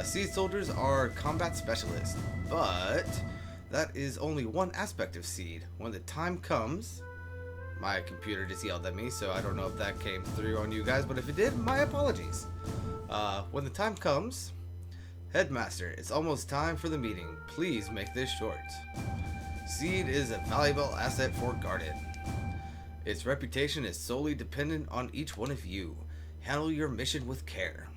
SEED soldiers are combat specialists, but that is only one aspect of SEED. When the time comes... My computer just yelled at me, so I don't know if that came through on you guys, but if it did, my apologies. When the time comes... Headmaster, it's almost time for the meeting. Please make this short. SEED is a valuable asset for Garden. Its reputation is solely dependent on each one of you. Handle your mission with care.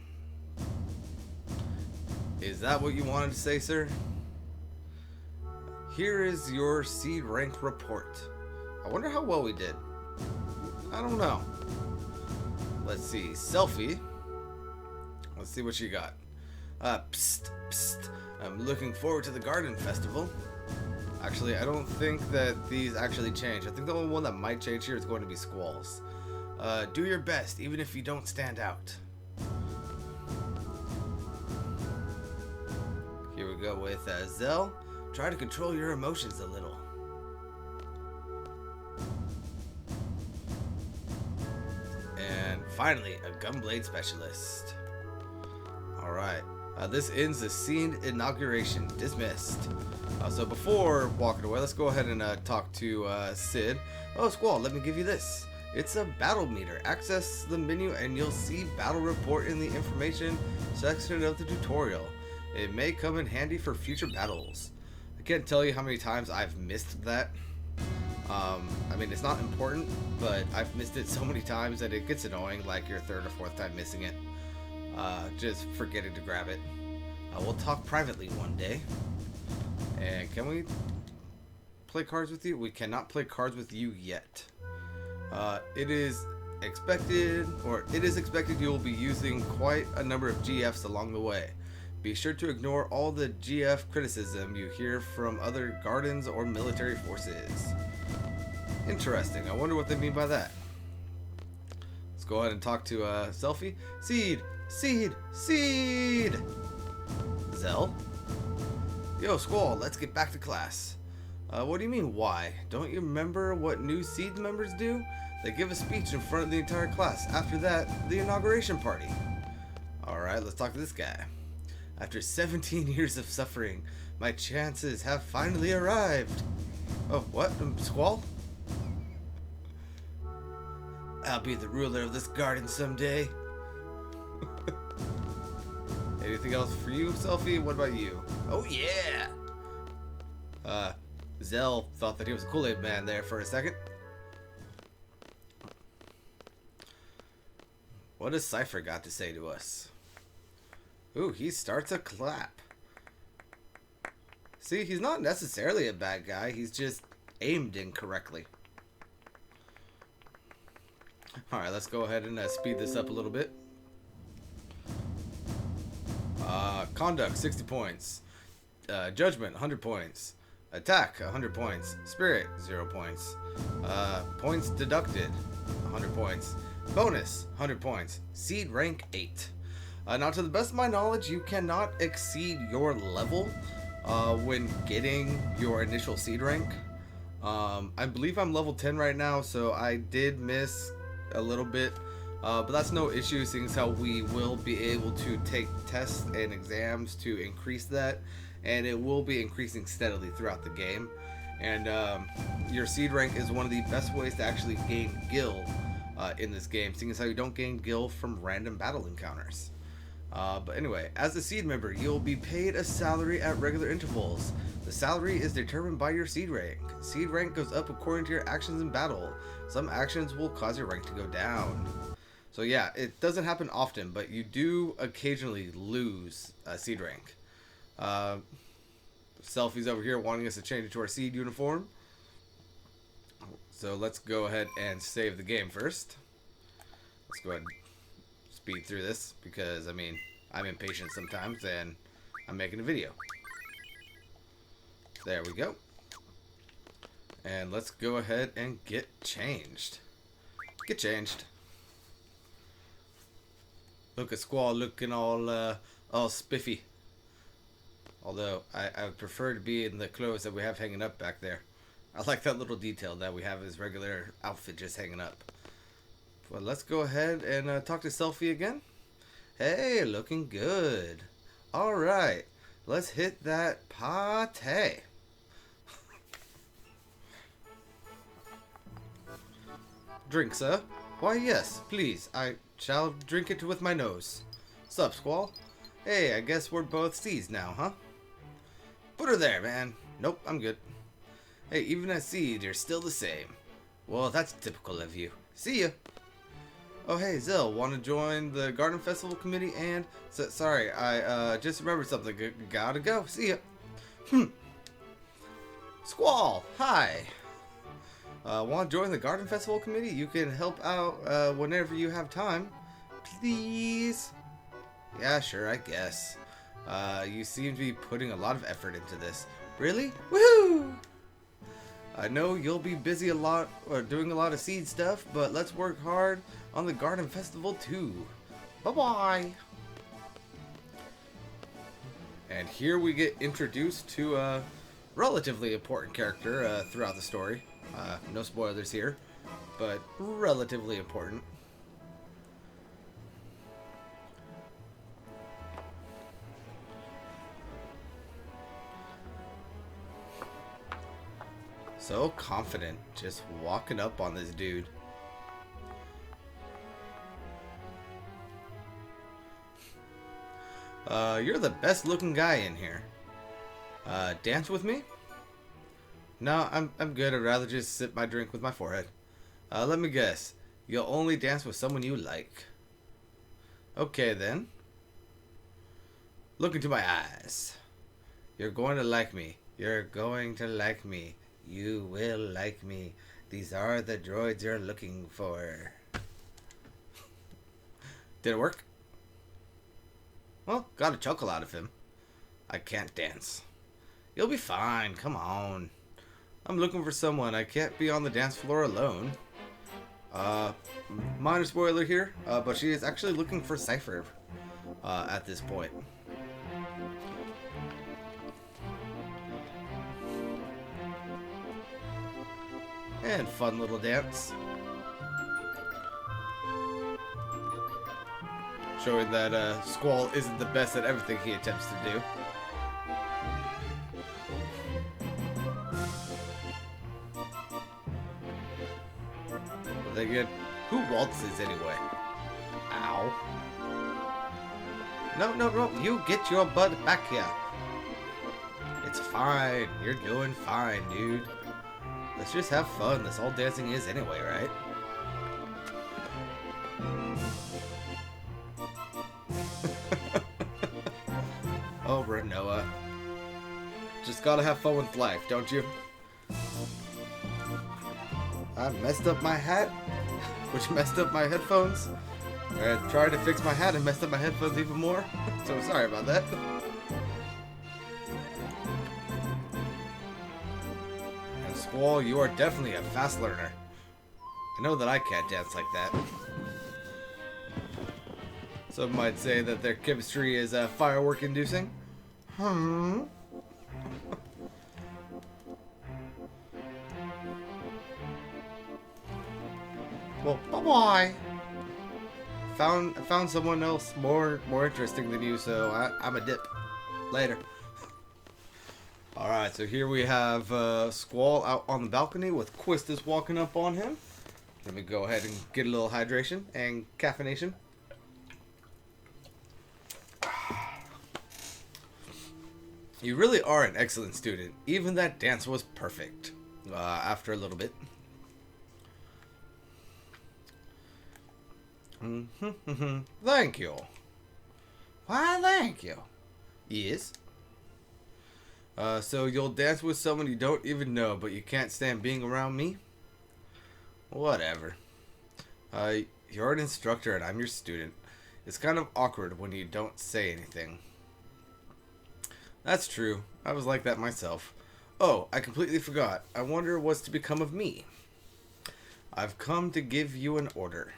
Is that what you wanted to say, sir? Here is your seed rank report. I wonder how well we did. I don't know. Let's see. Selfie. Let's see what you got. Psst, psst. I'm looking forward to the garden festival. Actually, I don't think that these actually change. I think the only one that might change here is going to be squalls. Do your best, even if you don't stand out. Here we go with Zell. Try to control your emotions a little. And finally, a gunblade specialist. Alright. This ends the scene inauguration. Dismissed. So before walking away, let's go ahead and talk to Sid. Oh, Squall, let me give you this. It's a battle meter. Access the menu and you'll see battle report in the information section of the tutorial. It may come in handy for future battles. I can't tell you how many times I've missed that. I mean, it's not important, but I've missed it so many times that it gets annoying, like your third or fourth time missing it. Just forgetting to grab it. We'll talk privately one day. And can we play cards with you? We cannot play cards with you yet. It is expected you will be using quite a number of GFs along the way. Be sure to ignore all the GF criticism you hear from other gardens or military forces. Interesting. I wonder what they mean by that. Let's go ahead and talk to Selfie. Seed! Seed! Seed! Zell? Yo, Squall, let's get back to class. What do you mean, why? Don't you remember what new Seed members do? They give a speech in front of the entire class. After that, the inauguration party. Alright, let's talk to this guy. After 17 years of suffering, my chances have finally arrived. Oh, what? Squall? I'll be the ruler of this garden someday. Anything else for you, Selfie? What about you? Oh, yeah! Zell thought that he was a Kool-Aid man there for a second. What has Cypher got to say to us? Ooh, he starts a clap. See, he's not necessarily a bad guy. He's just aimed incorrectly. Alright, let's go ahead and speed this up a little bit. Conduct, 60 points. Judgment, 100 points. Attack, 100 points. Spirit, 0 points. Points deducted, 100 points. Bonus, 100 points. Seed rank, 8. Now, to the best of my knowledge, you cannot exceed your level when getting your initial seed rank. I believe I'm level 10 right now, so I did miss a little bit. But that's no issue, seeing as how we will be able to take tests and exams to increase that. And it will be increasing steadily throughout the game. And your seed rank is one of the best ways to actually gain gil in this game, seeing as how you don't gain gil from random battle encounters. But anyway, as a seed member, you'll be paid a salary at regular intervals. The salary is determined by your seed rank. Seed rank goes up according to your actions in battle. Some actions will cause your rank to go down. So yeah, it doesn't happen often, but you do occasionally lose seed rank. Selfie's over here wanting us to change it to our seed uniform. So let's go ahead and save the game first. Let's go ahead and speed through this because, I mean, I'm impatient sometimes and I'm making a video. There we go. And let's go ahead and get changed. Get changed. Look at Squall looking all spiffy. Although I would prefer to be in the clothes that we have hanging up back there. I like that little detail that we have his regular outfit just hanging up. Well, let's go ahead and talk to Selfie again. Hey, looking good. All right, let's hit that party. Drink, sir? Why, yes, please. I shall drink it with my nose. Sup, Squall? Hey, I guess we're both C's now, huh? Put her there, man. Nope, I'm good. Hey, even at C's, you're still the same. Well, that's typical of you. See ya. Oh, hey, Zill, want to join the Garden Festival committee? And sorry, I just remembered something. Gotta go. See ya. Squall, hi. Want to join the Garden Festival committee? You can help out whenever you have time. Please. Yeah, sure, I guess. You seem to be putting a lot of effort into this. Really? Woohoo! I know you'll be busy a lot or doing a lot of seed stuff, but let's work hard on the Garden Festival too. Bye-bye! And here we get introduced to a relatively important character throughout the story. No spoilers here, but relatively important. So confident, just walking up on this dude. You're the best looking guy in here. Dance with me? No, I'm good. I'd rather just sip my drink with my forehead. Let me guess. You'll only dance with someone you like. Okay then. Look into my eyes. You're going to like me. You're going to like me. You will like me. These are the droids you're looking for. Did it work? Well, got a chuckle out of him. I can't dance. You'll be fine. Come on. I'm looking for someone. I can't be on the dance floor alone. Minor spoiler here, but she is actually looking for Cypher at this point. And fun little dance. Showing that Squall isn't the best at everything he attempts to do. But then again, who waltzes anyway? Ow. No, no, no, you get your butt back here. It's fine. You're doing fine, dude. Let's just have fun. That's all dancing is anyway, right? Oh, Renoa. Just gotta have fun with life, don't you? I messed up my hat, which messed up my headphones. I tried to fix my hat and messed up my headphones even more. So sorry about that. And Squall, you are definitely a fast learner. I know that I can't dance like that. Some might say that their chemistry is firework inducing. Well, bye-bye. Found someone else more interesting than you, so I'm a dip. Later. Alright, so here we have Squall out on the balcony with Quistis walking up on him. Let me go ahead and get a little hydration and caffeination. You really are an excellent student. Even that dance was perfect. After a little bit. Thank you. Why, thank you. Yes. So you'll dance with someone you don't even know, but you can't stand being around me? Whatever. You're an instructor and I'm your student. It's kind of awkward when you don't say anything. That's true. I was like that myself. Oh, I completely forgot. I wonder what's to become of me. I've come to give you an order.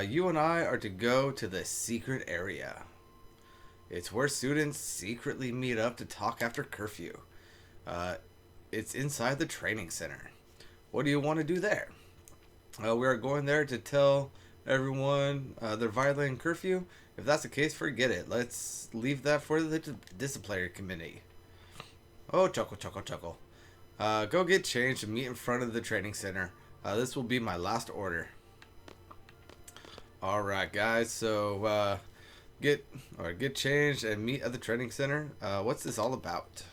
You and I are to go to the secret area. It's where students secretly meet up to talk after curfew. It's inside the training center. What do you want to do there? We are going there to tell everyone they're violating curfew. If that's the case, forget it. Let's leave that for the disciplinary committee. Oh, chuckle, chuckle, chuckle. Go get changed and meet in front of the training center. This will be my last order. Alright, guys. So, get changed and meet at the training center. What's this all about?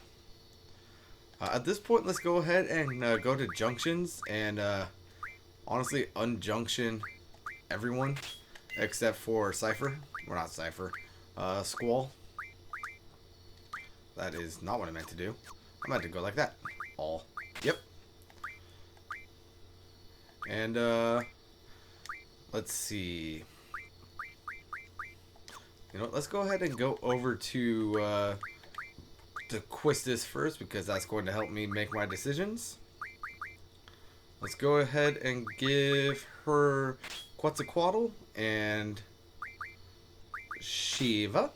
At this point, let's go ahead and go to junctions and honestly unjunction everyone except for Cypher. Or not Cypher. Squall. That is not what I meant to do. I meant to go like that. All. Yep. And, let's see. You know what? Let's go ahead and go over to Quistis first, because that's going to help me make my decisions. Let's go ahead and give her Quetzalcoatl and Shiva.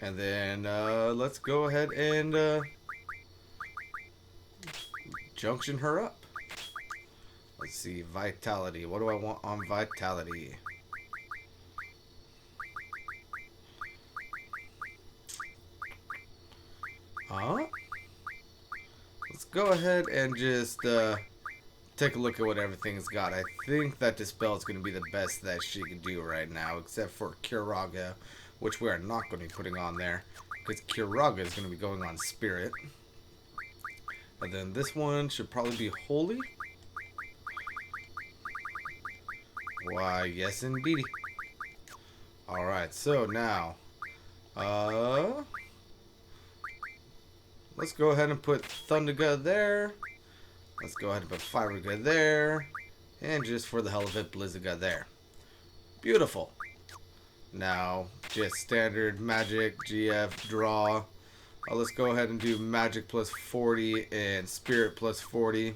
And then let's go ahead and junction her up. Let's see, Vitality. What do I want on Vitality? Let's go ahead and just take a look at what everything's got. I think that Dispel is going to be the best that she can do right now, except for Kiraga, which we are not going to be putting on there, because Kiraga is going to be going on Spirit. And then this one should probably be Holy. Why, yes indeed. Alright, so now, let's go ahead and put Thunderga there. Let's go ahead and put Firega there. And just for the hell of it, Blizzaga there. Beautiful. Now, just standard magic, GF, draw. Let's go ahead and do magic plus 40 and spirit plus 40.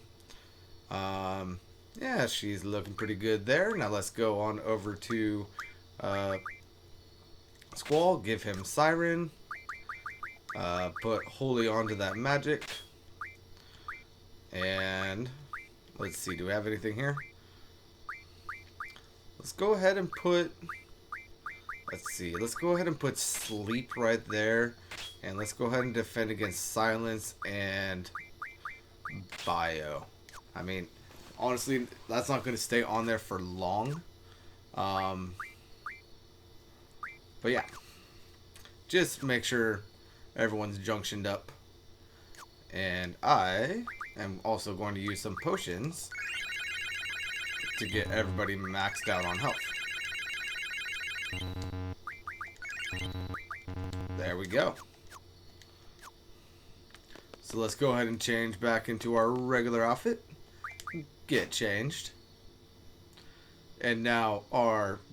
Yeah, she's looking pretty good there. Now let's go on over to Squall. Give him Siren. Put Holy onto that magic. And let's see, do we have anything here? Let's go ahead and put, let's see, let's go ahead and put Sleep right there. And let's go ahead and defend against Silence and Bio. I mean, honestly, that's not going to stay on there for long. But yeah, just make sure everyone's junctioned up. And I am also going to use some potions to get everybody maxed out on health. There we go. So let's go ahead and change back into our regular outfit. Get changed. And now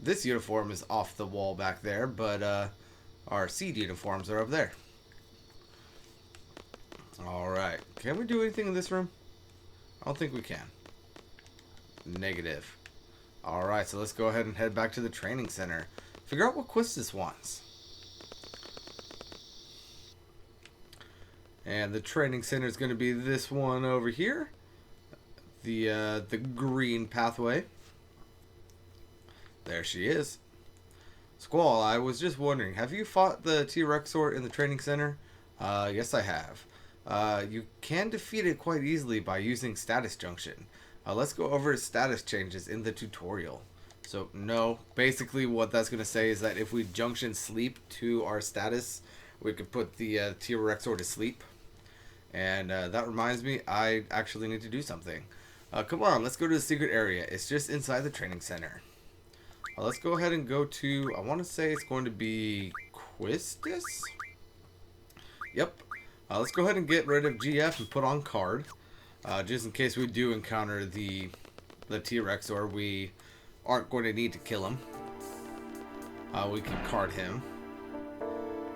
this uniform is off the wall back there, but our seed uniforms are up there. Alright. Can we do anything in this room? I don't think we can. Negative. Alright, so let's go ahead and head back to the training center. Figure out what Quistis wants. And the training center is going to be this one over here. The green pathway. There she is. Squall, I was just wondering, have you fought the T-Rexor in the training center? Yes, I have. You can defeat it quite easily by using Status Junction. Let's go over its status changes in the tutorial. So, no. Basically, what that's going to say is that if we junction Sleep to our status, we could put the T-Rexor to sleep. And that reminds me, I actually need to do something. Come on, let's go to the secret area. It's just inside the training center. Let's go ahead and go to, I want to say it's going to be Quistis? Yep. Let's go ahead and get rid of GF and put on Card. Just in case we do encounter the T-Rex, or we aren't going to need to kill him. We can card him.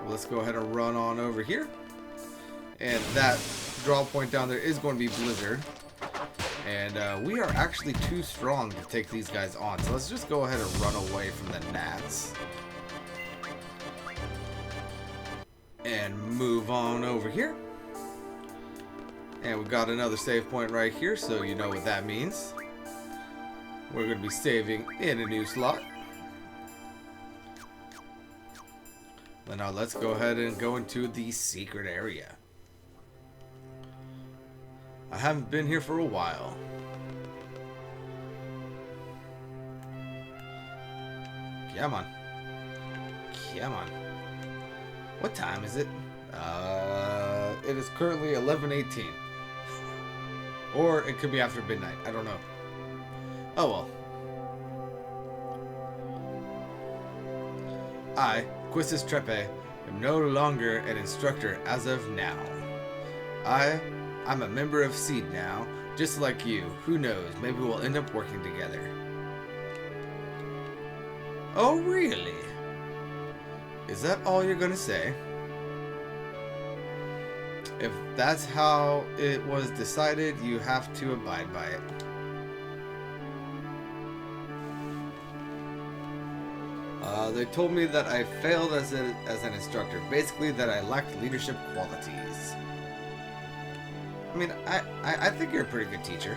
Let's go ahead and run on over here. And that draw point down there is going to be Blizzard. And we are actually too strong to take these guys on. So let's just go ahead and run away from the gnats. And move on over here. And we've got another save point right here, so you know what that means. We're going to be saving in a new slot. But now let's go ahead and go into the secret area. I haven't been here for a while. Come on. Come on. What time is it? It is currently 11:18. Or it could be after midnight. I don't know. Oh well. I, Quistis Trepe, am no longer an instructor as of now. I'm a member of Seed now, just like you. Who knows, maybe we'll end up working together. Oh, really? Is that all you're gonna say? If that's how it was decided, you have to abide by it. They told me that I failed as an instructor. Basically, that I lacked leadership qualities. I mean, I think you're a pretty good teacher.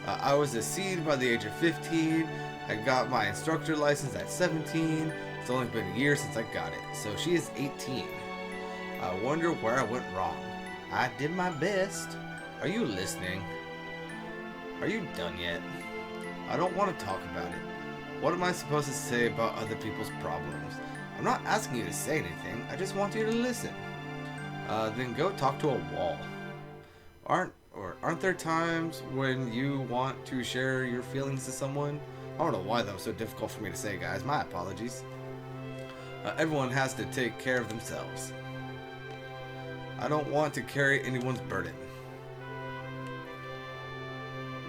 I was a seed by the age of 15. I got my instructor license at 17. It's only been a year since I got it. So she is 18. I wonder where I went wrong. I did my best. Are you listening? Are you done yet? I don't want to talk about it. What am I supposed to say about other people's problems? I'm not asking you to say anything. I just want you to listen. Then go talk to a wall. Aren't there times when you want to share your feelings to someone? I don't know why that was so difficult for me to say, guys. My apologies. Everyone has to take care of themselves. I don't want to carry anyone's burden.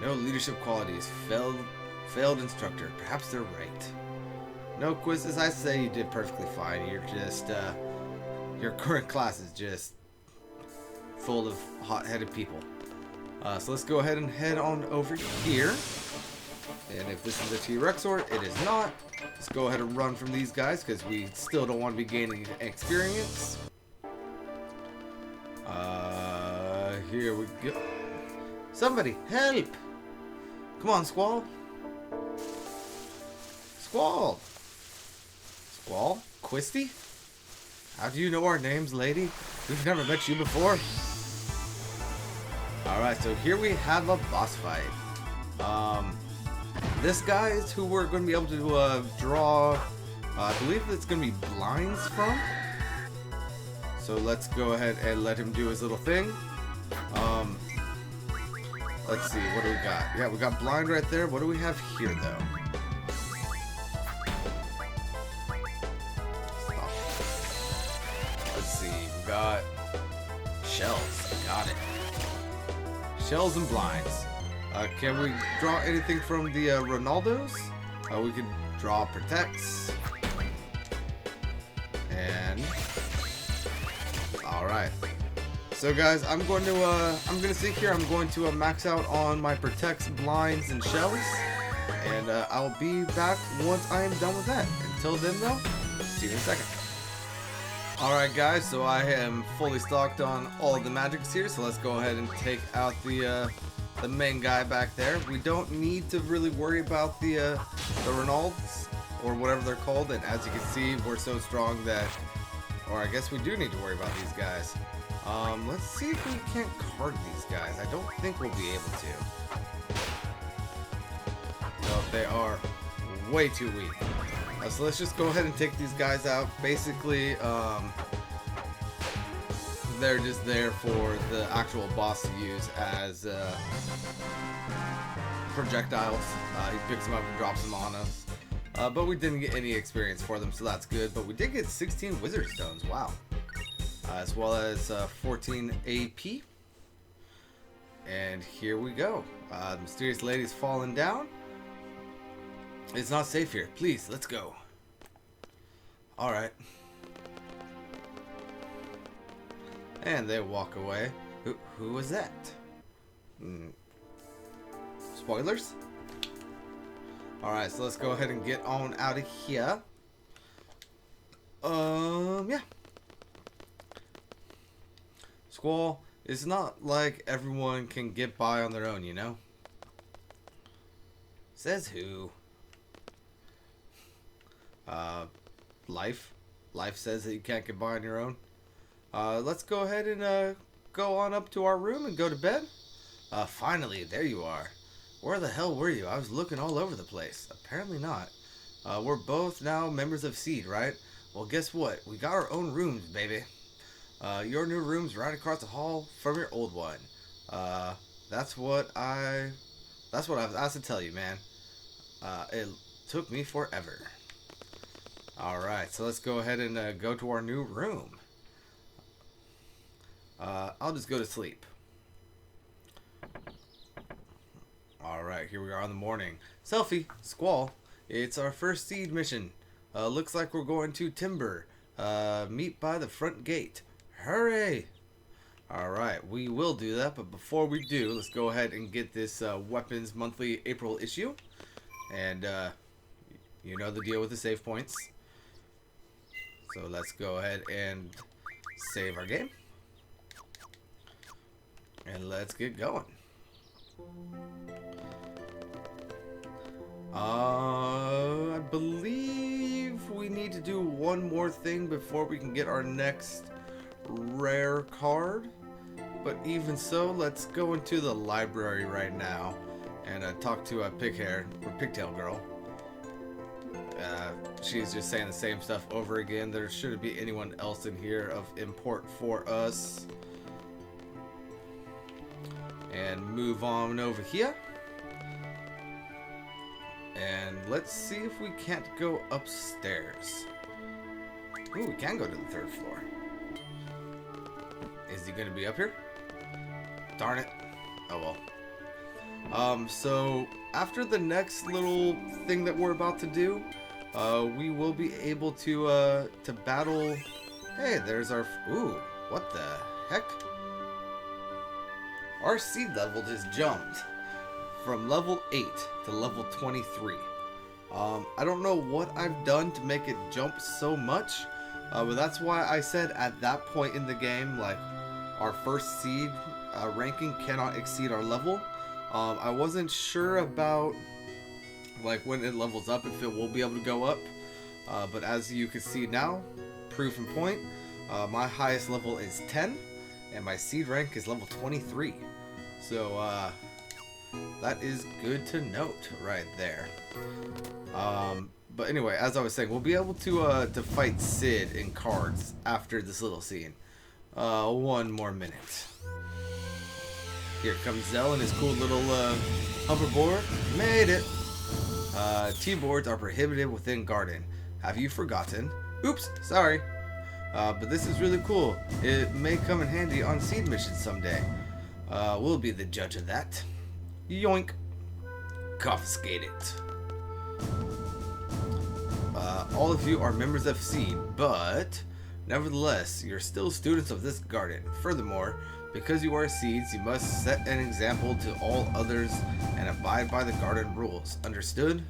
No leadership qualities. Failed instructor. Perhaps they're right. No quizzes. I say you did perfectly fine. You're just, your current class is just full of hot-headed people. So let's go ahead and head on over here. And if this is a T-Rexor, it is not. Let's go ahead and run from these guys because we still don't want to be gaining experience. Here we go. Somebody help! Come on, Squall. Squall! Squall? Quisty? How do you know our names, lady? We've never met you before. Alright, so here we have a boss fight. This guy is who we're going to be able to draw, I believe it's going to be blinds from. So let's go ahead and let him do his little thing. Let's see, what do we got? Yeah, we got blind right there. What do we have here, though? Let's see, we got shells. Got it. Shells and blinds. Can we draw anything from the Ronaldos? We can draw protects. And all right. So guys, I'm going to sit here. I'm going to max out on my protects, blinds, and shells, and I'll be back once I am done with that. Until then, though, see you in a second. All right, guys. So I am fully stocked on all of the magics here. So let's go ahead and take out the main guy back there. We don't need to really worry about the Ronalds or whatever they're called. And as you can see, we're so strong that, or I guess we do need to worry about these guys. Let's see if we can't card these guys. I don't think we'll be able to. No, they are way too weak. So let's just go ahead and take these guys out. Basically, they're just there for the actual boss to use as projectiles. He picks them up and drops them on us. But we didn't get any experience for them, so that's good. But we did get 16 Wizard Stones. Wow. As well as 14 AP. And here we go. The mysterious lady's fallen down. It's not safe here. Please, let's go. Alright. And they walk away. Who was that? Spoilers? Alright, so let's go ahead and get on out of here. Yeah. Squall, it's not like everyone can get by on their own, you know? Says who? Life. Life says that you can't get by on your own. Let's go ahead and go on up to our room and go to bed. Finally, there you are. Where the hell were you? I was looking all over the place. Apparently not. We're both now members of Seed, right? Well, guess what? We got our own rooms, baby. Your new room's right across the hall from your old one. That's what I was asked to tell you, man. It took me forever. Alright, so let's go ahead and go to our new room. I'll just go to sleep. Alright, here we are in the morning. Selfie, Squall, it's our first seed mission. Looks like we're going to Timber. Meet by the front gate. Hurry! Alright, we will do that, but before we do, let's go ahead and get this Weapons Monthly April issue. And, you know the deal with the save points. So let's go ahead and save our game. And let's get going. I believe we need to do one more thing before we can get our next rare card. But even so, let's go into the library right now and talk to a pigtail girl. She's just saying the same stuff over again. There shouldn't be anyone else in here of import for us. And move on over here. And let's see if we can't go upstairs. Ooh, we can go to the 3rd floor. Is he gonna be up here? Darn it. Oh well. So after the next little thing that we're about to do, we will be able to battle. Hey, there's our. Ooh, what the heck? Our seed level just jumped from level 8 to level 23. I don't know what I've done to make it jump so much, but that's why I said at that point in the game, like, our first seed ranking cannot exceed our level. I wasn't sure about, like, when it levels up, if it will be able to go up. But as you can see now, proof in point, my highest level is 10, and my seed rank is level 23. So, that is good to note right there. But anyway, as I was saying, we'll be able to fight Sid in cards after this little scene. One more minute. Here comes Zell and his cool little hoverboard. Made it! T-boards are prohibited within Garden. Have you forgotten? Oops, sorry. But this is really cool. It may come in handy on seed missions someday. We'll be the judge of that. Yoink. Confiscate it. All of you are members of Seed, but nevertheless, you're still students of this garden. Furthermore, because you are seeds, you must set an example to all others and abide by the garden rules. Understood?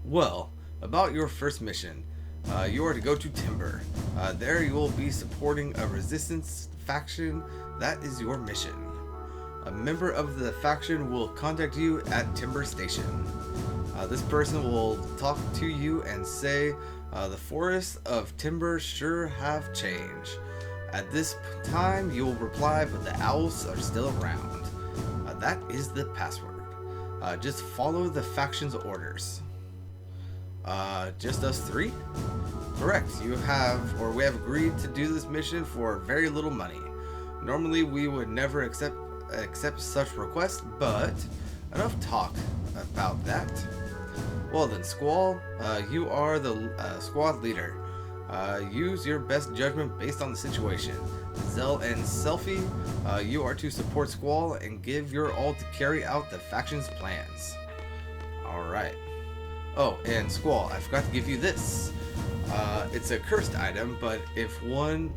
Well, about your first mission, you are to go to Timber. There you will be supporting a resistance faction. That is your mission. A member of the faction will contact you at Timber Station. This person will talk to you and say, the forests of Timber sure have changed. At this time, you will reply, but the owls are still around. That is the password. Just follow the faction's orders. Just us three? Correct. We have agreed to do this mission for very little money. Normally, we would never accept such requests, but enough talk about that. Well then, Squall, you are the squad leader. Use your best judgment based on the situation. Zell and Selfie, you are to support Squall and give your all to carry out the faction's plans. Alright. Oh, and Squall, I forgot to give you this. It's a cursed item, but if one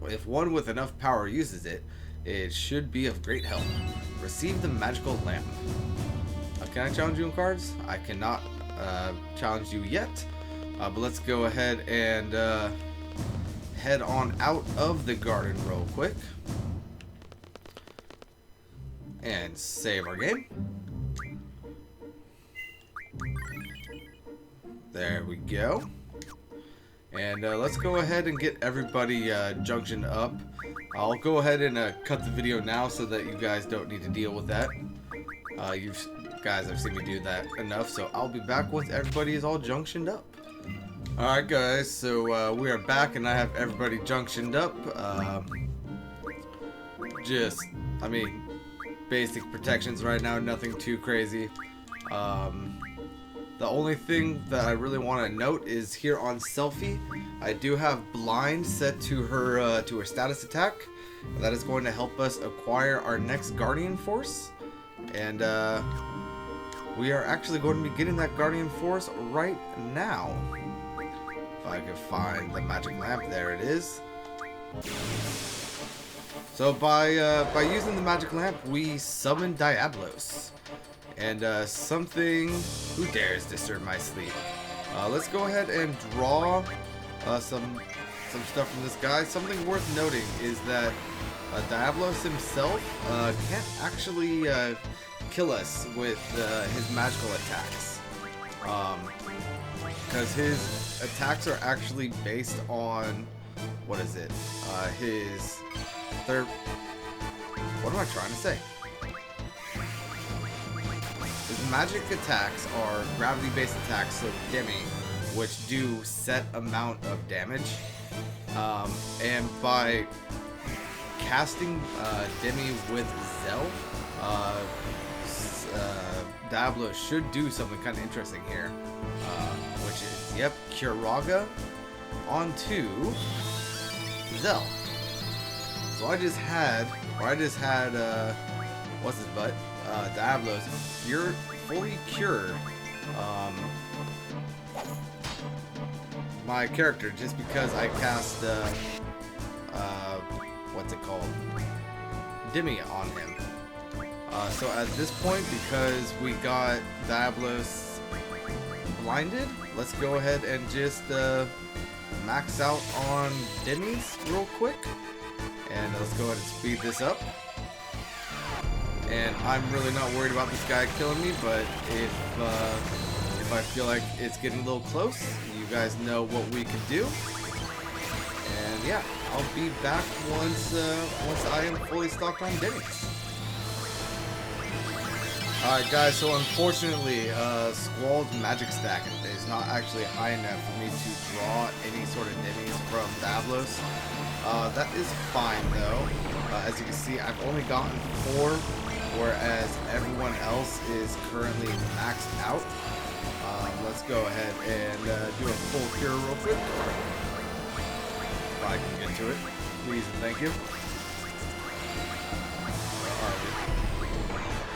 with enough power uses it, it should be of great help. Receive the magical lamp. Can I challenge you in cards? I cannot challenge you yet, but let's go ahead and head on out of the garden real quick and save our game. There we go. And let's go ahead and get everybody junctioned up. I'll go ahead and cut the video now so that you guys don't need to deal with that. You guys have seen me do that enough, so I'll be back once everybody is all junctioned up. Alright guys, so we are back and I have everybody junctioned up. I mean, basic protections right now, nothing too crazy. The only thing that I really want to note is here on Selfie, I do have Blind set to her status attack. That is going to help us acquire our next Guardian Force, and we are actually going to be getting that Guardian Force right now. If I can find the magic lamp, there it is. So by using the magic lamp, we summon Diablos. And something... Who dares disturb my sleep? Let's go ahead and draw some stuff from this guy. Something worth noting is that Diablos himself can't actually kill us with his magical attacks. Because his attacks are actually based on... What is it? His third... What am I trying to say? His magic attacks are gravity-based attacks, so Demi, which do set amount of damage. And by casting Demi with Zell, Diablo should do something kind of interesting here, which is, yep, Curaga onto Zell. So I just had, what's his butt? Diablos fully cured my character just because I cast what's it called? Demi on him. So at this point, because we got Diablos blinded, let's go ahead and just max out on Demi's real quick. And let's go ahead and speed this up. And I'm really not worried about this guy killing me, but if I feel like it's getting a little close, you guys know what we can do. And yeah, I'll be back once I am fully stocked on Denny's. Alright guys, so unfortunately, Squall's magic stack is not actually high enough for me to draw any sort of Denny's from Diablos. That is fine though. As you can see, I've only gotten 4, whereas everyone else is currently maxed out. Let's go ahead and do a full cure real quick. If I can get to it, please and thank you. Where are we?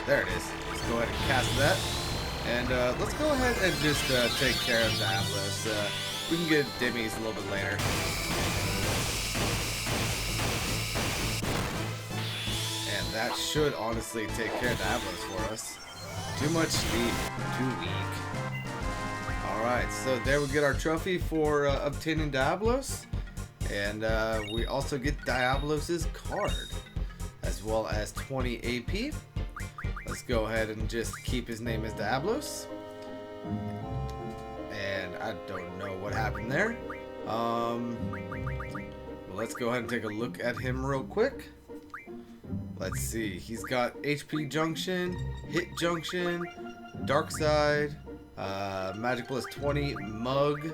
There it is. Let's go ahead and cast that. And let's go ahead and just take care of Diablos. We can get Demi's a little bit later. And that should honestly take care of Diablos for us. Too much speed, too weak. Alright, so there we get our trophy for obtaining Diablos. And we also get Diablos' card, as well as 20 AP. Let's go ahead and just keep his name as Diablos. And I don't know what happened there. Well, let's go ahead and take a look at him real quick. Let's see. He's got HP Junction, Hit Junction, Dark Side, Magic plus 20, Mug,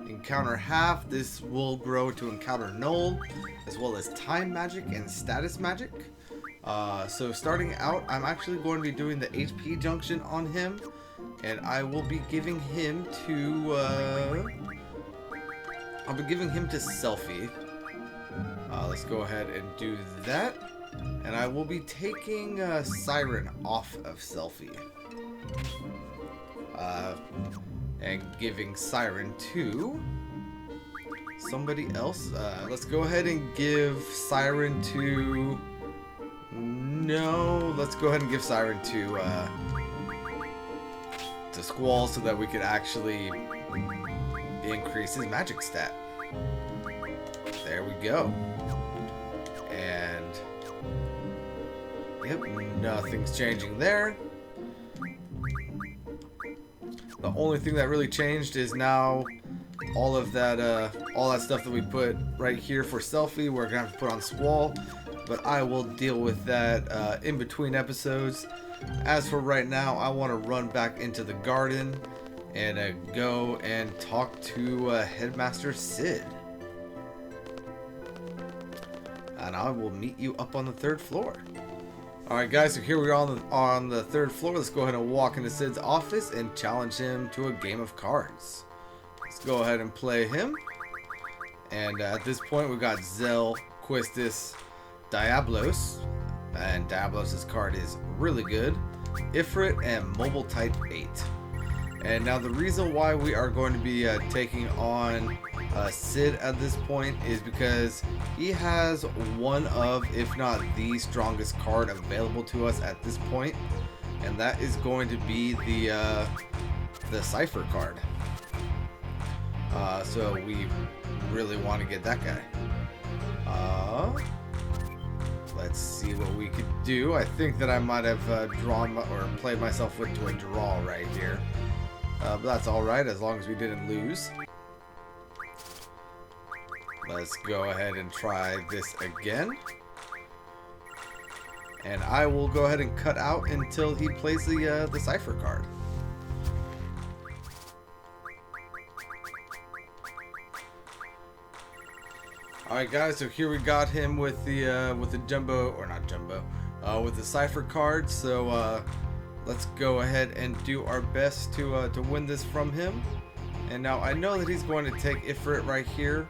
Encounter Half. This will grow to Encounter Null, as well as Time Magic and Status Magic. So starting out, I'm actually going to be doing the HP Junction on him, and I will be giving him to, I'll be giving him to Selfie. Let's go ahead and do that. And I will be taking Siren off of Selfie. And giving Siren to somebody else. Let's go ahead and give Siren to... No, let's go ahead and give Siren to Squall so that we could actually increase his magic stat. There we go. And yep, nothing's changing there. The only thing that really changed is now all that stuff that we put right here for Selfie, we're gonna have to put on Squall. But I will deal with that in between episodes. As for right now, I want to run back into the garden and go and talk to Headmaster Sid. And I will meet you up on the 3rd floor. Alright guys, so here we are on the third floor. Let's go ahead and walk into Sid's office and challenge him to a game of cards. Let's go ahead and play him. And at this point we've got Zell, Quistis, Diablos. And Diablos' card is really good. Ifrit and Mobile Type 8. And now the reason why we are going to be taking on Sid at this point is because he has one of, if not the strongest card available to us at this point, and that is going to be the Cipher card. So we really want to get that guy. Let's see what we could do. I think that I might have drawn or played myself into a draw right here. But that's alright as long as we didn't lose. Let's go ahead and try this again. And I will go ahead and cut out until he plays the Cipher card. Alright guys, so here we got him with the jumbo, or not jumbo, with the Cipher card. So let's go ahead and do our best to win this from him. And now I know that he's going to take Ifrit right here.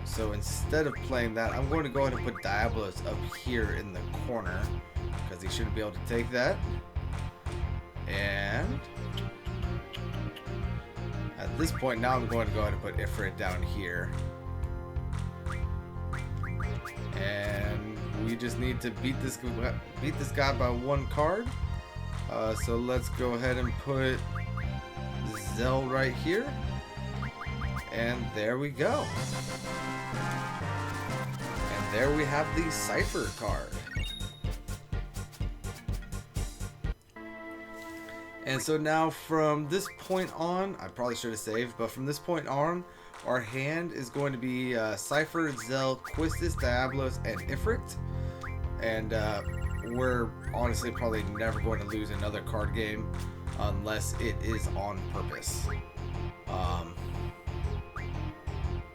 So instead of playing that, I'm going to go ahead and put Diablos up here in the corner because he shouldn't be able to take that. And at this point now I'm going to go ahead and put Ifrit down here. And we just need to beat this guy by one card. So let's go ahead and put Zell right here. And there we go. And there we have the Cipher card. And so now from this point on, I probably should have saved, but from this point on, our hand is going to be Cipher, Zell, Quistis, Diablos, and Ifrit. And we're honestly probably never going to lose another card game unless it is on purpose.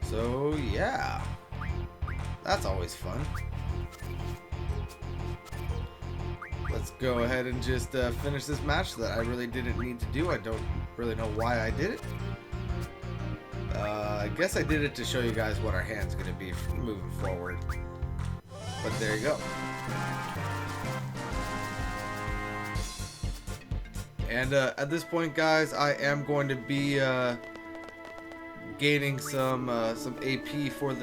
So yeah, that's always fun. Let's go ahead and just finish this match that I really didn't need to do. I don't really know why I did it. I guess I did it to show you guys what our hand's going to be moving forward. But there you go. And at this point, guys, I am going to be gaining some AP for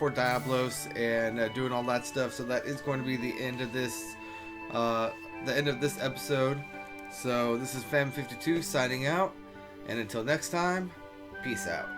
Diablos and doing all that stuff. So that is going to be the end of this episode. So this is Fam52 signing out, and until next time, peace out.